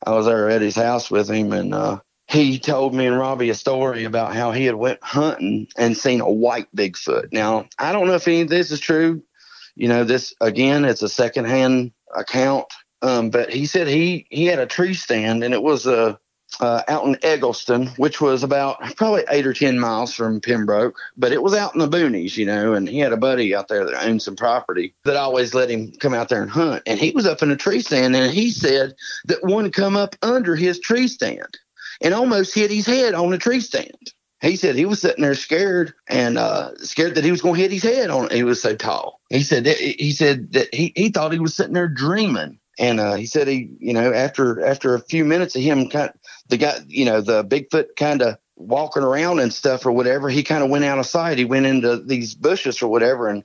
I was there at his house with him, and he told me and Robbie a story about how he had went hunting and seen a white Bigfoot. Now, I don't know if any of this is true. You know, this, again, it's a secondhand account. But he said he had a tree stand, and it was out in Eggleston, which was about probably 8 or 10 miles from Pembroke. But it was out in the boonies, you know, and he had a buddy out there that owned some property that always let him come out there and hunt. And he was up in a tree stand, and he said that one come up under his tree stand and almost hit his head on the tree stand. He said he was sitting there scared that he was going to hit his head on it. He was so tall. He said that he thought he was sitting there dreaming. And he said after a few minutes of him the Bigfoot kind of walking around and stuff or whatever, he kind of went out of sight. He went into these bushes or whatever. And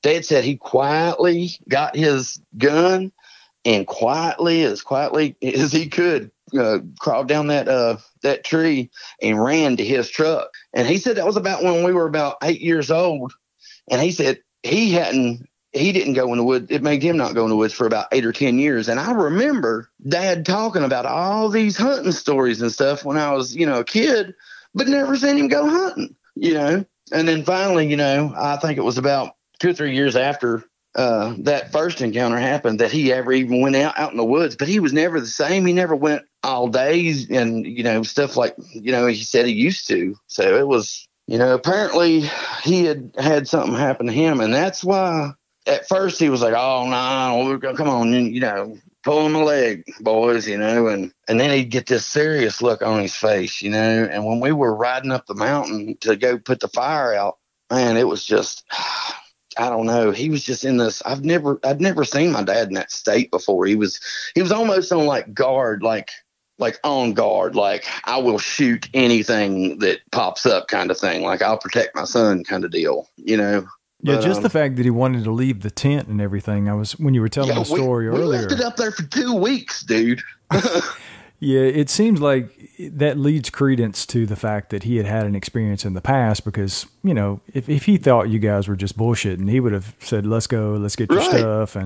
Dad said he quietly got his gun and quietly as he could crawled down that tree and ran to his truck. And he said that was about when we were about 8 years old. And he said he didn't go in the woods. It made him not go in the woods for about 8 or 10 years. And I remember Dad talking about all these hunting stories and stuff when I was, a kid, but never seen him go hunting, And then finally, I think it was about 2 or 3 years after that first encounter happened that he ever even went out in the woods. But he was never the same. He never went all days and, stuff like, he said he used to. So it was, apparently he had something happen to him. And that's why at first he was like, "Oh, no, come on, pull him a leg, boys, and then he'd get this serious look on his face, And when we were riding up the mountain to go put the fire out, man, it was just, I don't know. He was just in this. I'd never seen my dad in that state before. He was almost on like guard, like on guard, like I will shoot anything that pops up kind of thing. Like I'll protect my son kind of deal, Yeah, but, just the fact that he wanted to leave the tent and everything. When you were telling the story earlier. We left it up there for 2 weeks, dude. Yeah, it seems like that leads credence to the fact that he had an experience in the past because, if he thought you guys were just bullshitting, he would have said, "Let's go, let's get your stuff."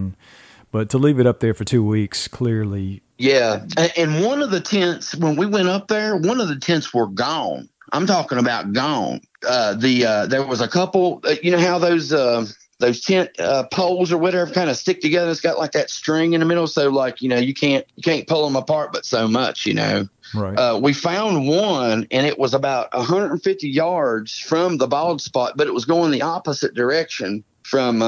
But to leave it up there for 2 weeks, clearly. Yeah. And one of the tents, when we went up there, one of the tents were gone. I'm talking about gone. There was a couple, you know how those tent poles or whatever kind of stick together. It's got like that string in the middle. So like, you know, you can't pull them apart, but so much, you know. Right. We found one, and it was about 150 yards from the bald spot, but it was going the opposite direction from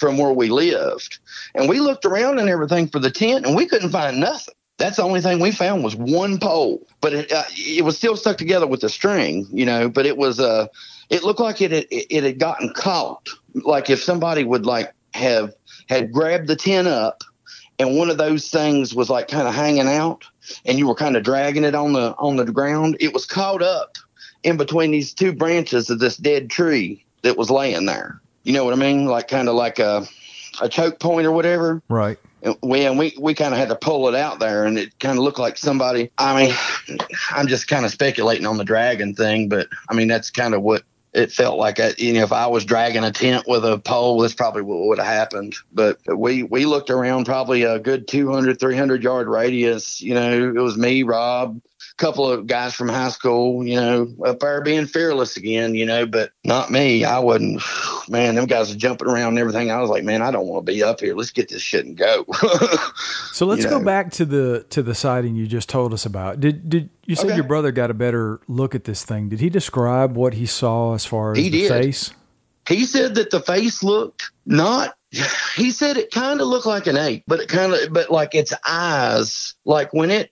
where we lived. And we looked around and everything for the tent, and we couldn't find nothing. That's the only thing we found was one pole, but it was still stuck together with the string, you know. But it was it looked like it had gotten caught, like if somebody would like had grabbed the tent up, and one of those things was like kind of hanging out, and you were kind of dragging it on the ground. It was caught up in between these two branches of this dead tree that was laying there. You know what I mean? Like kind of like a choke point or whatever. Right. And we kind of had to pull it out there, and it kind of looked like somebody. I mean, I'm just kind of speculating on the dragon thing, but I mean that's kind of what it felt like. You know, if I was dragging a tent with a pole, that's probably what would have happened. But we looked around probably a good 200, 300 yard radius. You know, it was me, Rob, a couple of guys from high school, you know, up there being fearless again, you know, but not me. I wasn't. Man, them guys are jumping around and everything. I was like, man, I don't want to be up here. Let's get this shit and go. So let's go back to the sighting you just told us about. Did you said your brother got a better look at this thing? Did he describe what he saw as far as the face? He said that the face looked not. He said it kind of looked like an ape, but but like its eyes, like when it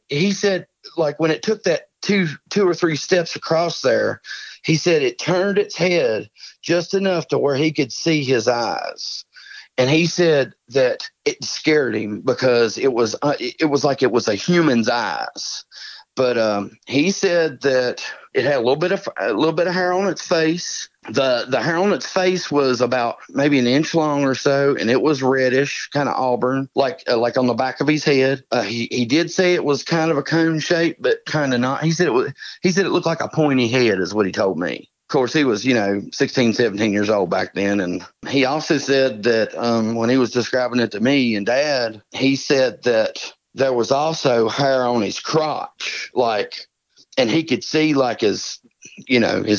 took that two or three steps across there, he said it turned its head just enough to where he could see his eyes. And he said that it scared him because it was like it was a human's eyes. But he said that it had a little bit of hair on its face. The hair on its face was about maybe an inch long or so, and it was reddish, kind of auburn, like on the back of his head. He did say it was kind of a cone shape, but kind of not. He said it looked like a pointy head, is what he told me. Of course, he was, 16, 17 years old back then. And he also said that when he was describing it to me and Dad, he said that there was also hair on his crotch, and he could see his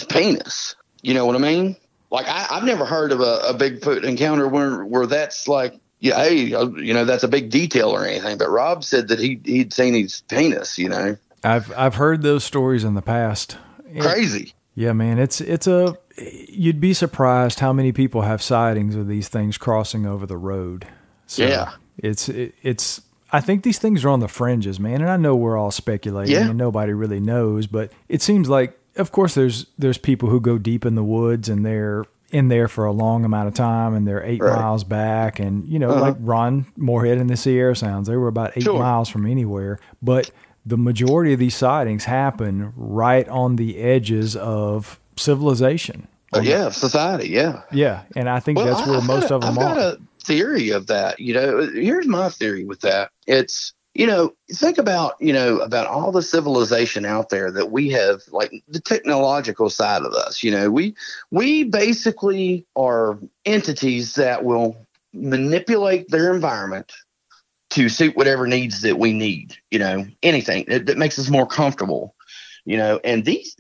penis. You know what I mean? Like I've never heard of a Bigfoot encounter where that's like, that's a big detail or anything. But Rob said that he'd seen his penis. I've heard those stories in the past. Crazy. Yeah, man. You'd be surprised how many people have sightings of these things crossing over the road. So yeah. It's. I think these things are on the fringes, man. And I know we're all speculating and nobody really knows, but it seems like, of course, there's people who go deep in the woods and they're in there for a long amount of time and they're 8 miles back. And, like Ron Moorhead and the Sierra Sounds, they were about 8 miles from anywhere. But the majority of these sightings happen right on the edges of civilization. Society, yeah. Yeah, and I think that's where most of them are. I've got a theory of that. Here's my theory with that. It's, think about, about all the civilization out there that we have, like the technological side of us. We basically are entities that will manipulate their environment to suit whatever needs that we need, anything that makes us more comfortable. And these,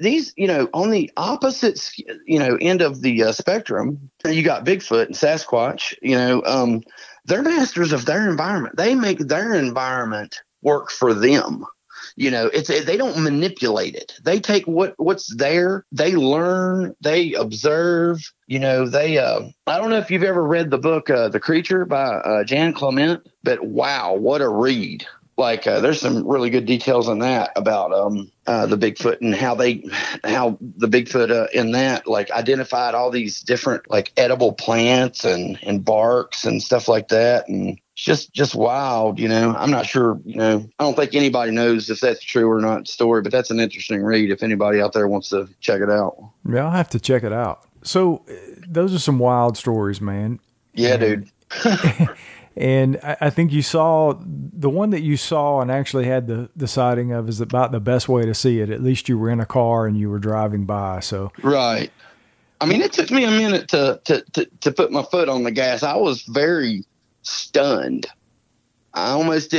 on the opposite, end of the spectrum, you got Bigfoot and Sasquatch, they're masters of their environment. They make their environment work for them. They don't manipulate it. They take what's there. They learn, they observe, I don't know if you've ever read the book, The Creature by Jan Clement, but wow, what a read. There's some really good details on that about the Bigfoot and how the Bigfoot in that identified all these different edible plants and barks and stuff like that, and it's just wild. I'm not sure. I don't think anybody knows if that's true or not story, but that's an interesting read if anybody out there wants to check it out. Yeah, I'll have to check it out. So those are some wild stories, man. Yeah, dude. And I think you saw the one that you saw and actually had the sighting of is about the best way to see it. At least you were in a car and you were driving by. So right. I mean, it took me a minute to put my foot on the gas. I was very stunned. I almost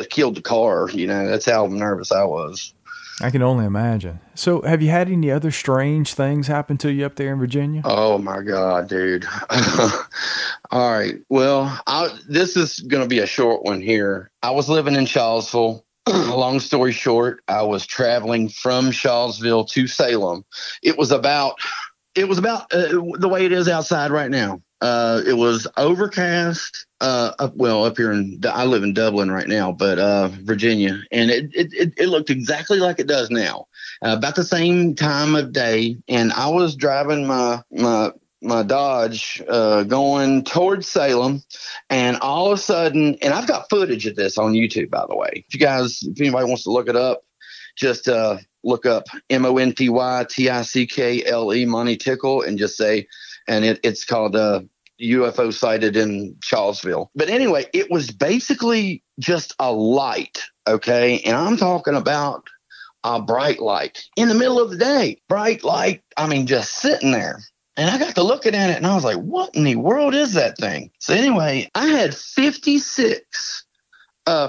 killed the car. That's how nervous I was. I can only imagine. So have you had any other strange things happen to you up there in Virginia? Oh my God, dude. All right. Well, this is going to be a short one here. I was living in Charlottesville. Long story short, I was traveling from Charlottesville to Salem. It was about the way it is outside right now. It was overcast. Up here I live in Dublin right now, but Virginia, and it looked exactly like it does now, about the same time of day. And I was driving my Dodge going towards Salem, and all of a sudden, and I've got footage of this on YouTube, by the way. If anybody wants to look it up, just look up MontyTickle, Monty Tickle, and just say, and it's called UFO sighted in Charlottesville. But anyway, it was basically just a light, okay? And I'm talking about a bright light in the middle of the day. Bright light, I mean, just sitting there. And I got to looking at it, and I was like, what in the world is that thing? So anyway, I had 56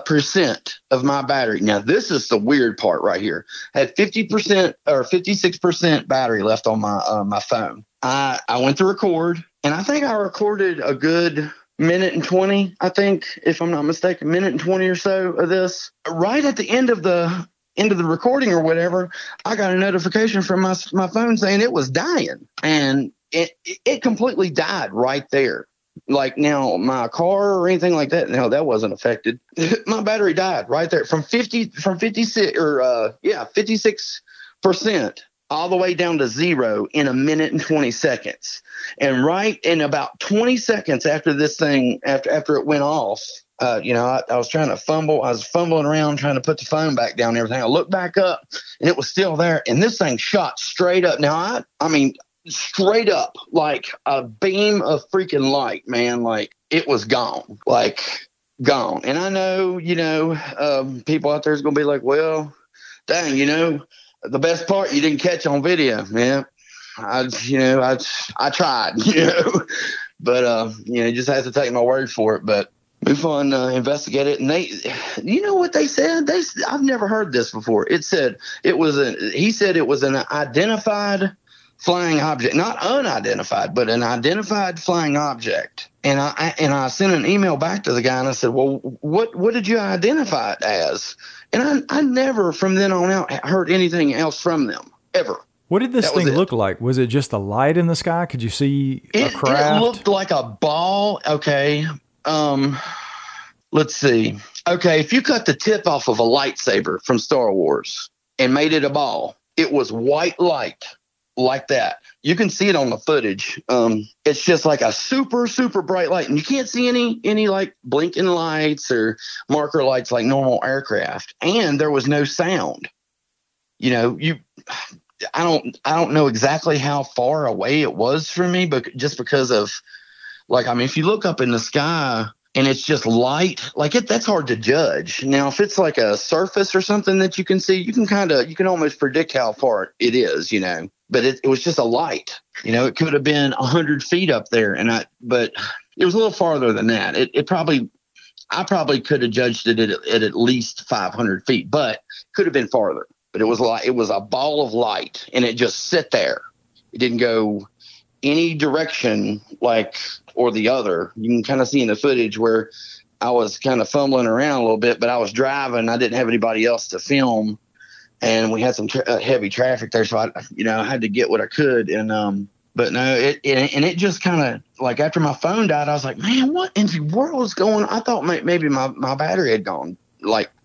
percent of my battery. Now, this is the weird part right here. I had 50% or 56% battery left on my phone. I went to record, and I think I recorded a good minute and 20, I think, if I'm not mistaken, minute and 20 or so of this. Right at the end of the recording or whatever, I got a notification from my phone saying it was dying, and it completely died right there. Like, now my car or anything like that, no, that wasn't affected. My battery died right there from 56 all the way down to 0 in a minute and 20 seconds. And right in about 20 seconds after this thing, after it went off, I was trying to fumble. I was fumbling around trying to put the phone back down and everything. I looked back up, and it was still there. And this thing shot straight up. Now, I mean, straight up like a beam of freaking light, man. Like, it was gone, like gone. And I know, people out there is going to be like, well, dang, the best part you didn't catch on video. Yeah. I tried, but, you just have to take my word for it. But move on, investigate it. And you know what they said? I've never heard this before. He said it was an identified flying object, not unidentified, but an identified flying object. And I sent an email back to the guy, and I said, well, what did you identify it as? And I never from then on out heard anything else from them, ever. What did this thing look like? Was it just a light in the sky? Could you see a craft? It looked like a ball. Okay. Let's see. Okay. If you cut the tip off of a lightsaber from Star Wars and made it a ball, it was white light like that. You can see it on the footage. It's just like a super, super bright light, and you can't see any like blinking lights or marker lights like normal aircraft. And there was no sound. I don't know exactly how far away it was from me, but just because of, like, I mean, if you look up in the sky and it's just light, like that's hard to judge. Now, if it's like a surface or something that you can see, you can almost predict how far it is, but it was just a light. It could have been 100 feet up there, but it was a little farther than that. I probably could have judged it at least 500 feet, but could have been farther. But it was a ball of light, and it just sit there. It didn't go any direction, or the other. You can kind of see in the footage where I was kind of fumbling around a little bit, but I was driving. I didn't have anybody else to film, and we had some heavy traffic there, so I had to get what I could. And but no, it just kind of, like, after my phone died, I was like, man, what in the world is going on? I thought maybe my battery had gone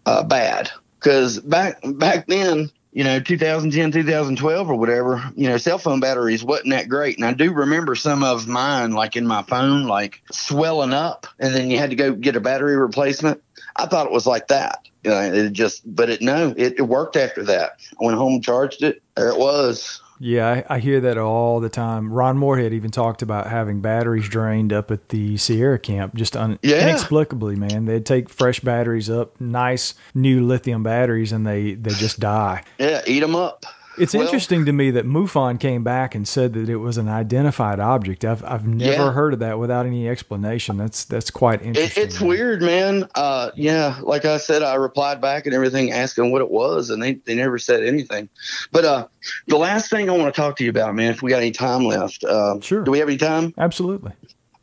bad. Because back then, 2010, 2012 or whatever, cell phone batteries wasn't that great. And I do remember some of mine, like in my phone, like swelling up, and then you had to go get a battery replacement. I thought it was like that. It worked after that. I went home, charged it. There it was. Yeah, I hear that all the time. Ron Moorhead even talked about having batteries drained up at the Sierra camp, just inexplicably, man. They'd take fresh batteries up, nice new lithium batteries, and they just die. Yeah, eat them up. It's interesting to me that MUFON came back and said that it was an identified object. I've never heard of that without any explanation. That's quite interesting. It's weird, man. Like I said, I replied back and everything, asking what it was, and they never said anything. But the last thing I want to talk to you about, man, if we got any time left. Sure. Do we have any time? Absolutely.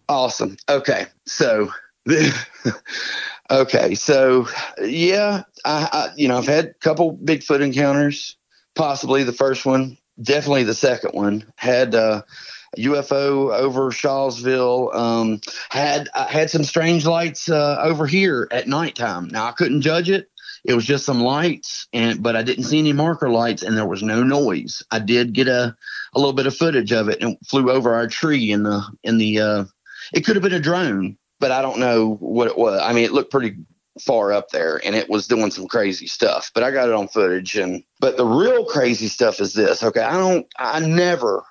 Awesome. Okay. So, I've had a couple Bigfoot encounters, possibly the first one, definitely the second one. Had UFO over Shawsville. I had some strange lights over here at nighttime. Now I couldn't judge it. It was just some lights, but I didn't see any marker lights, and there was no noise. I did get a little bit of footage of it, and it flew over our tree in the. It could have been a drone, but I don't know what it was. I mean, it looked pretty far up there, and it was doing some crazy stuff. But I got it on footage, but the real crazy stuff is this. Okay, I never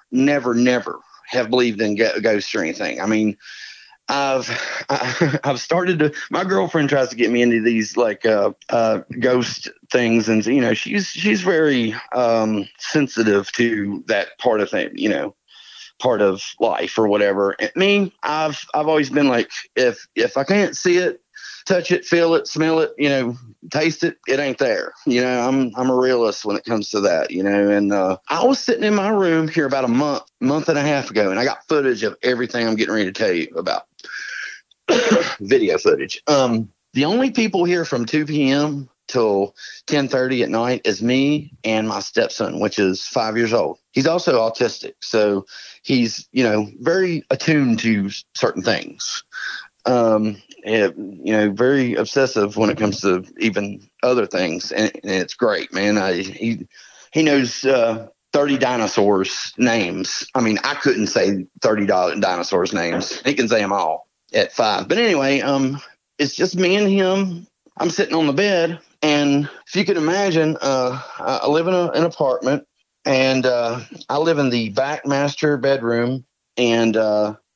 have believed in ghosts or anything. I mean, I've started to. My girlfriend tries to get me into these ghost things, and she's very sensitive to that part of thing, part of life or whatever. I mean, I've always been like, if I can't see it, touch it, feel it, smell it, taste it, it ain't there. I'm a realist when it comes to that, and I was sitting in my room here about a month and a half ago, and I got footage of everything I'm getting ready to tell you about. Video footage. The only people here from 2 p.m. till 10:30 at night is me and my stepson, which is 5 years old. He's also autistic, so he's very attuned to certain things. Very obsessive when it comes to even other things, and it's great, man. He knows 30 dinosaurs names. I mean, I couldn't say 30 dinosaurs names. He can say them all at 5. But anyway, it's just me and him. I'm sitting on the bed, and if you can imagine, I live in an apartment, and I live in the back master bedroom, and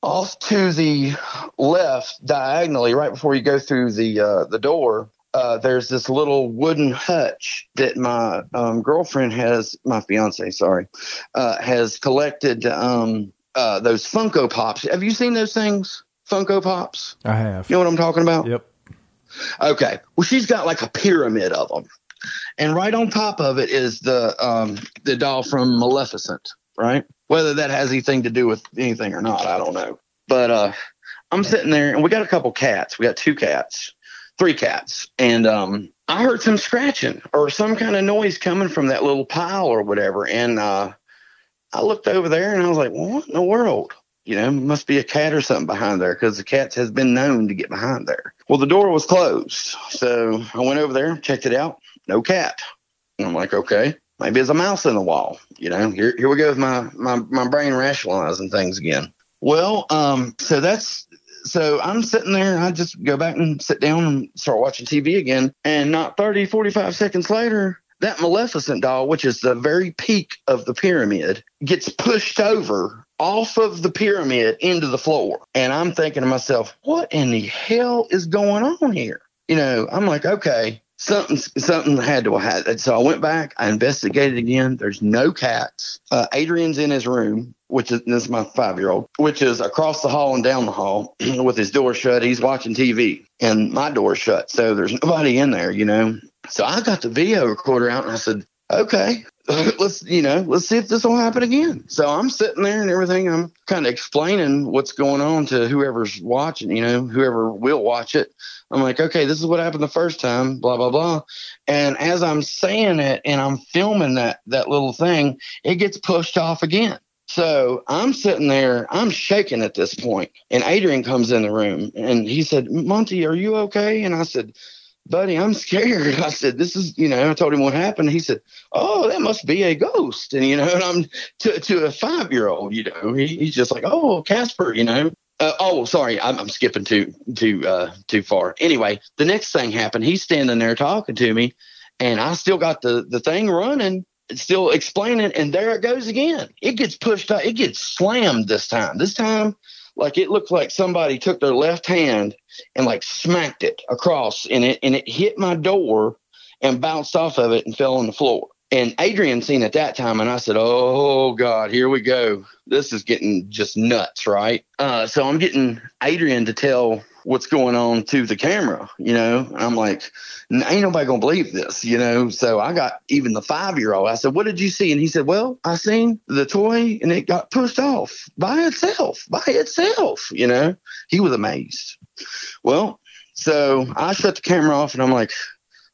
off to the left, diagonally, right before you go through the door, there's this little wooden hutch that my girlfriend my fiance, has collected those Funko Pops. Have you seen those things? Funko Pops? I have. You know what I'm talking about? Yep. Okay. Well, she's got like a pyramid of them. And right on top of it is the doll from Maleficent, right? Whether that has anything to do with anything or not, I don't know. But I'm sitting there, and we got a couple cats. We got 3 cats. And I heard some scratching or some kind of noise coming from that little pile or whatever. And I looked over there, and I was like, well, what in the world? Must be a cat or something behind there, because the cats has been known to get behind there. Well, the door was closed. So I went over there, checked it out. No cat. And I'm like, okay, maybe there's a mouse in the wall. Here we go with my brain rationalizing things again. Well, so I'm sitting there. I just go back and sit down and start watching TV again. And not 30, 45 seconds later, that Maleficent doll, which is the very peak of the pyramid, gets pushed over off of the pyramid into the floor. And I'm thinking to myself, what in the hell is going on here? I'm like, okay, something had to have happened. So I went back, I investigated again. There's no cats. Adrian's in his room, this is my 5-year-old, which is across the hall and down the hall with his door shut. He's watching TV, and my door's shut. So there's nobody in there, So I got the video recorder out, and I said, okay, let's see if this will happen again. So I'm sitting there and everything. I'm kind of explaining what's going on to whoever's watching, whoever will watch it. I'm like, okay, this is what happened the first time, blah, blah, blah. And as I'm saying it and I'm filming that little thing, it gets pushed off again. So I'm sitting there, I'm shaking at this point. And Adrian comes in the room, and he said, Monty, are you okay? And I said, buddy, I'm scared. I said, this is, I told him what happened. He said, oh, that must be a ghost. And, and I'm to a 5-year-old, he's just like, oh, Casper, sorry, I'm skipping too far. Anyway, the next thing happened. He's standing there talking to me, and I still got the thing running, still explaining. And there it goes again. It gets pushed out. It gets slammed this time. Like it looked like somebody took their left hand and like smacked it across, and it hit my door and bounced off of it and fell on the floor. And Adrian seen at that time, and I said, oh, God, here we go. This is getting just nuts, right? So I'm getting Adrian to tell what's going on to the camera, you know? And I'm like, ain't nobody going to believe this, you know? So I got even the 5-year-old. I said, what did you see? And he said, well, I seen the toy, and it got pushed off by itself, you know? He was amazed. Well, so I shut the camera off, and I'm like,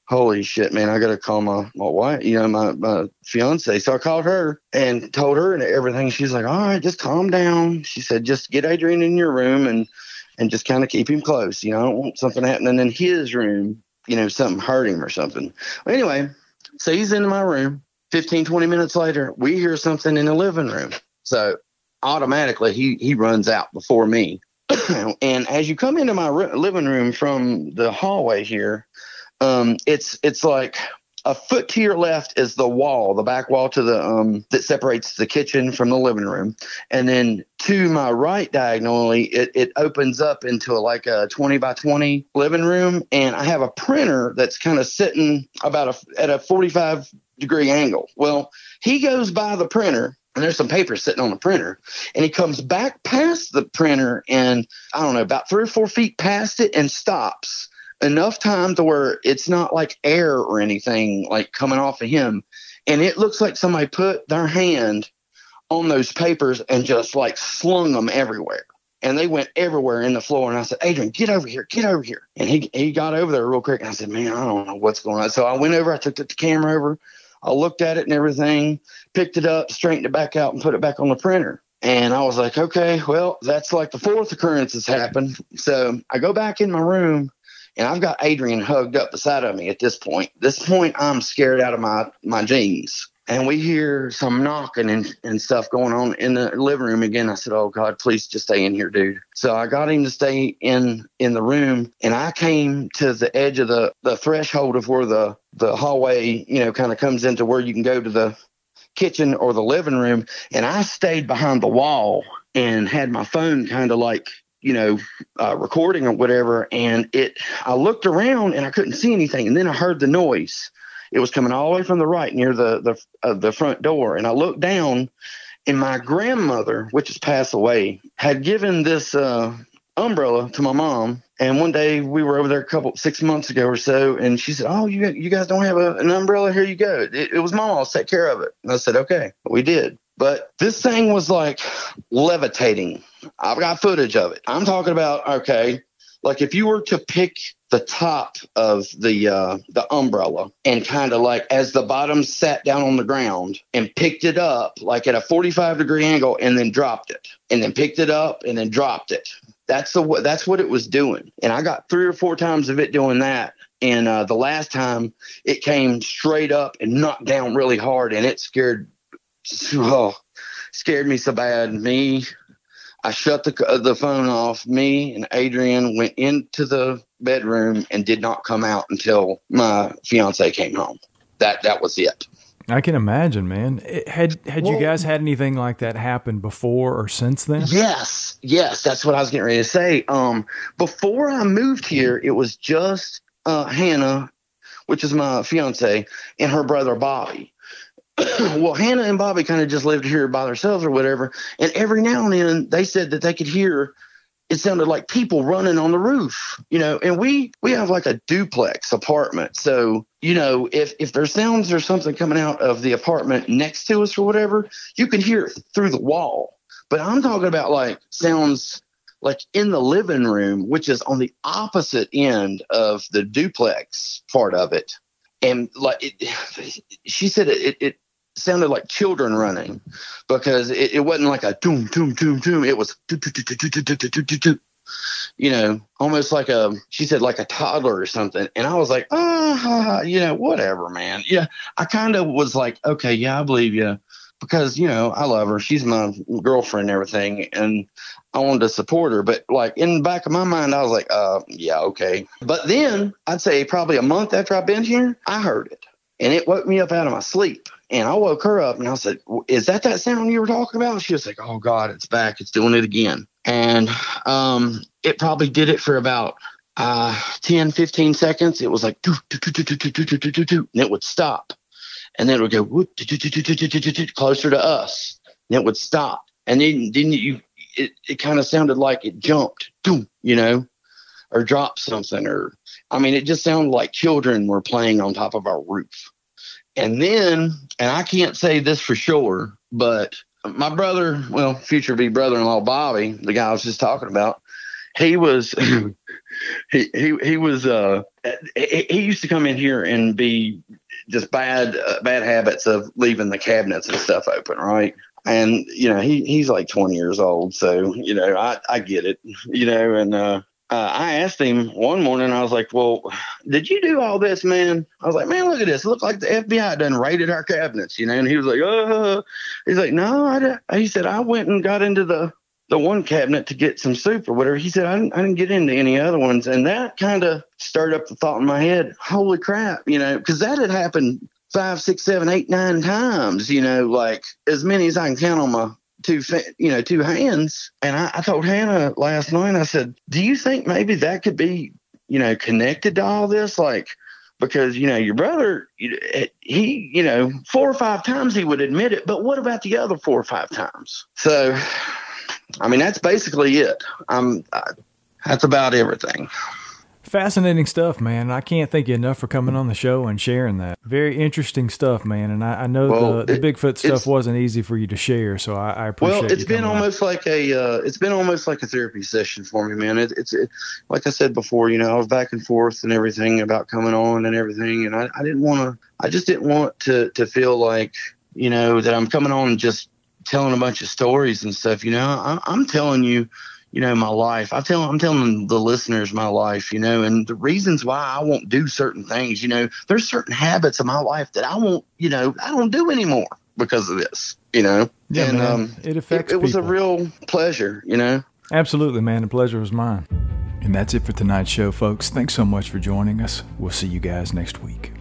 holy shit, man, I got to call my wife, you know, my fiance. So I called her and told her and everything. She's like, all right, just calm down. She said, just get Adrian in your room and just kind of keep him close. You know, I don't want something happening in his room, you know, something hurt him or something. Well, anyway, so he's in my room. 15, 20 minutes later, we hear something in the living room. So automatically he runs out before me. And as you come into my living room from the hallway here, it's like a foot to your left is the wall, the back wall to the that separates the kitchen from the living room, and then to my right diagonally, it opens up into like a 20 by 20 living room, and I have a printer that's kind of sitting about at a 45-degree angle. Well, he goes by the printer. And there's some paper sitting on the printer, and he comes back past the printer and I don't know, about 3 or 4 feet past it and stops. Enough time to where it's not like air or anything like coming off of him. And it looks like somebody put their hand on those papers and just like slung them everywhere. And they went everywhere in the floor. And I said, Adrian, get over here. And he got over there real quick. And I said, man, I don't know what's going on. So I went over, I took the camera over, I looked at it and everything, picked it up, straightened it back out and put it back on the printer. And I was like, okay, well, that's like the 4th occurrence has happened. So I go back in my room. And I've got Adrian hugged up beside of me at this point. I'm scared out of my jeans. And we hear some knocking and stuff going on in the living room again. I said, oh, God, please just stay in here, dude. So I got him to stay in the room. And I came to the edge of the threshold of where the hallway, you know, kind of comes into where you can go to the kitchen or the living room. And I stayed behind the wall and had my phone kind of like, you know, recording or whatever. And I looked around and I couldn't see anything. And then I heard the noise. It was coming all the way from the right near the front door. And I looked down, and my grandmother, which has passed away, had given this umbrella to my mom. And one day we were over there 6 months ago or so. And she said, oh, you guys don't have an umbrella? Here you go. It was Mama's. Take care of it. And I said, okay, we did. But this thing was like levitating. I've got footage of it. I'm talking about, okay, like if you were to pick the top of the umbrella and kind of like as the bottom sat down on the ground and picked it up like at a 45-degree angle and then dropped it and then picked it up and then dropped it. That's what it was doing. And I got 3 or 4 times of it doing that. And the last time it came straight up and knocked down really hard, and it scared me so bad. I shut the phone off. Me and Adrian went into the bedroom and did not come out until my fiance came home. That was it. I can imagine, man. Had you guys had anything like that happen before or since then? Yes, that's what I was getting ready to say. Before I moved here, it was just Hannah, which is my fiance, and her brother Bobby. Well, Hannah and Bobby kind of just lived here by themselves or whatever. And every now and then they said that they could hear, it sounded like people running on the roof, you know, and we have like a duplex apartment. So, you know, if there's sounds or something coming out of the apartment next to us or whatever, you can hear it through the wall. But I'm talking about like sounds like in the living room, which is on the opposite end of the duplex part of it. And like she said, it sounded like children running because it wasn't like a doom, doom, doom, doom. It was, you know, almost like she said like a toddler or something. And I was like, you know, whatever, man. Yeah. I kind of was like, okay, yeah, I believe you because, you know, I love her. She's my girlfriend and everything. And I wanted to support her. But like in the back of my mind, I was like, yeah, okay. But then I'd say probably a month after I've been here, I heard it. And it woke me up out of my sleep. And I woke her up and I said, is that sound you were talking about? She was like, oh, God, it's back. It's doing it again. And it probably did it for about 10, 15 seconds. It was like, and it would stop. and then it would go whoop, closer to us, and it would stop. And then it kind of sounded like it jumped, you know, or dropped something, it just sounded like children were playing on top of our roof. And then, and I can't say this for sure, but my brother, future be brother-in-law Bobby, the guy I was just talking about, he was he used to come in here and be just bad habits of leaving the cabinets and stuff open, right? And he's like 20 years old, so I get it, and I asked him one morning, I was like, well, did you do all this, man? I was like, man, look at this. It looked like the FBI done raided our cabinets, and he was like, he's like, no, he said, I went and got into the one cabinet to get some soup or whatever. He said, I didn't get into any other ones. And that kind of stirred up the thought in my head, holy crap, because that had happened 5, 6, 7, 8, 9 times, like as many as I can count on my two hands. And I told Hannah last night, I said, do you think maybe that could be, connected to all this? Like, because, your brother, he, 4 or 5 times he would admit it, but what about the other 4 or 5 times? So, that's basically it. That's about everything. Fascinating stuff, man. I can't thank you enough for coming on the show and sharing that. Very interesting stuff, man. And I know the Bigfoot stuff wasn't easy for you to share, so I appreciate it. Well, it's been almost like a therapy session for me, man. It's like I said before, I was back and forth and everything about coming on and everything, and I just didn't want to feel like, that I'm coming on and just telling a bunch of stories and stuff. I'm telling you, my life. I'm telling the listeners my life, and the reasons why I won't do certain things. There's certain habits of my life that I won't, I don't do anymore because of this, Yeah, and man. It affects it was people. a real pleasure, Absolutely, man. The pleasure was mine. And that's it for tonight's show, folks. Thanks so much for joining us. We'll see you guys next week.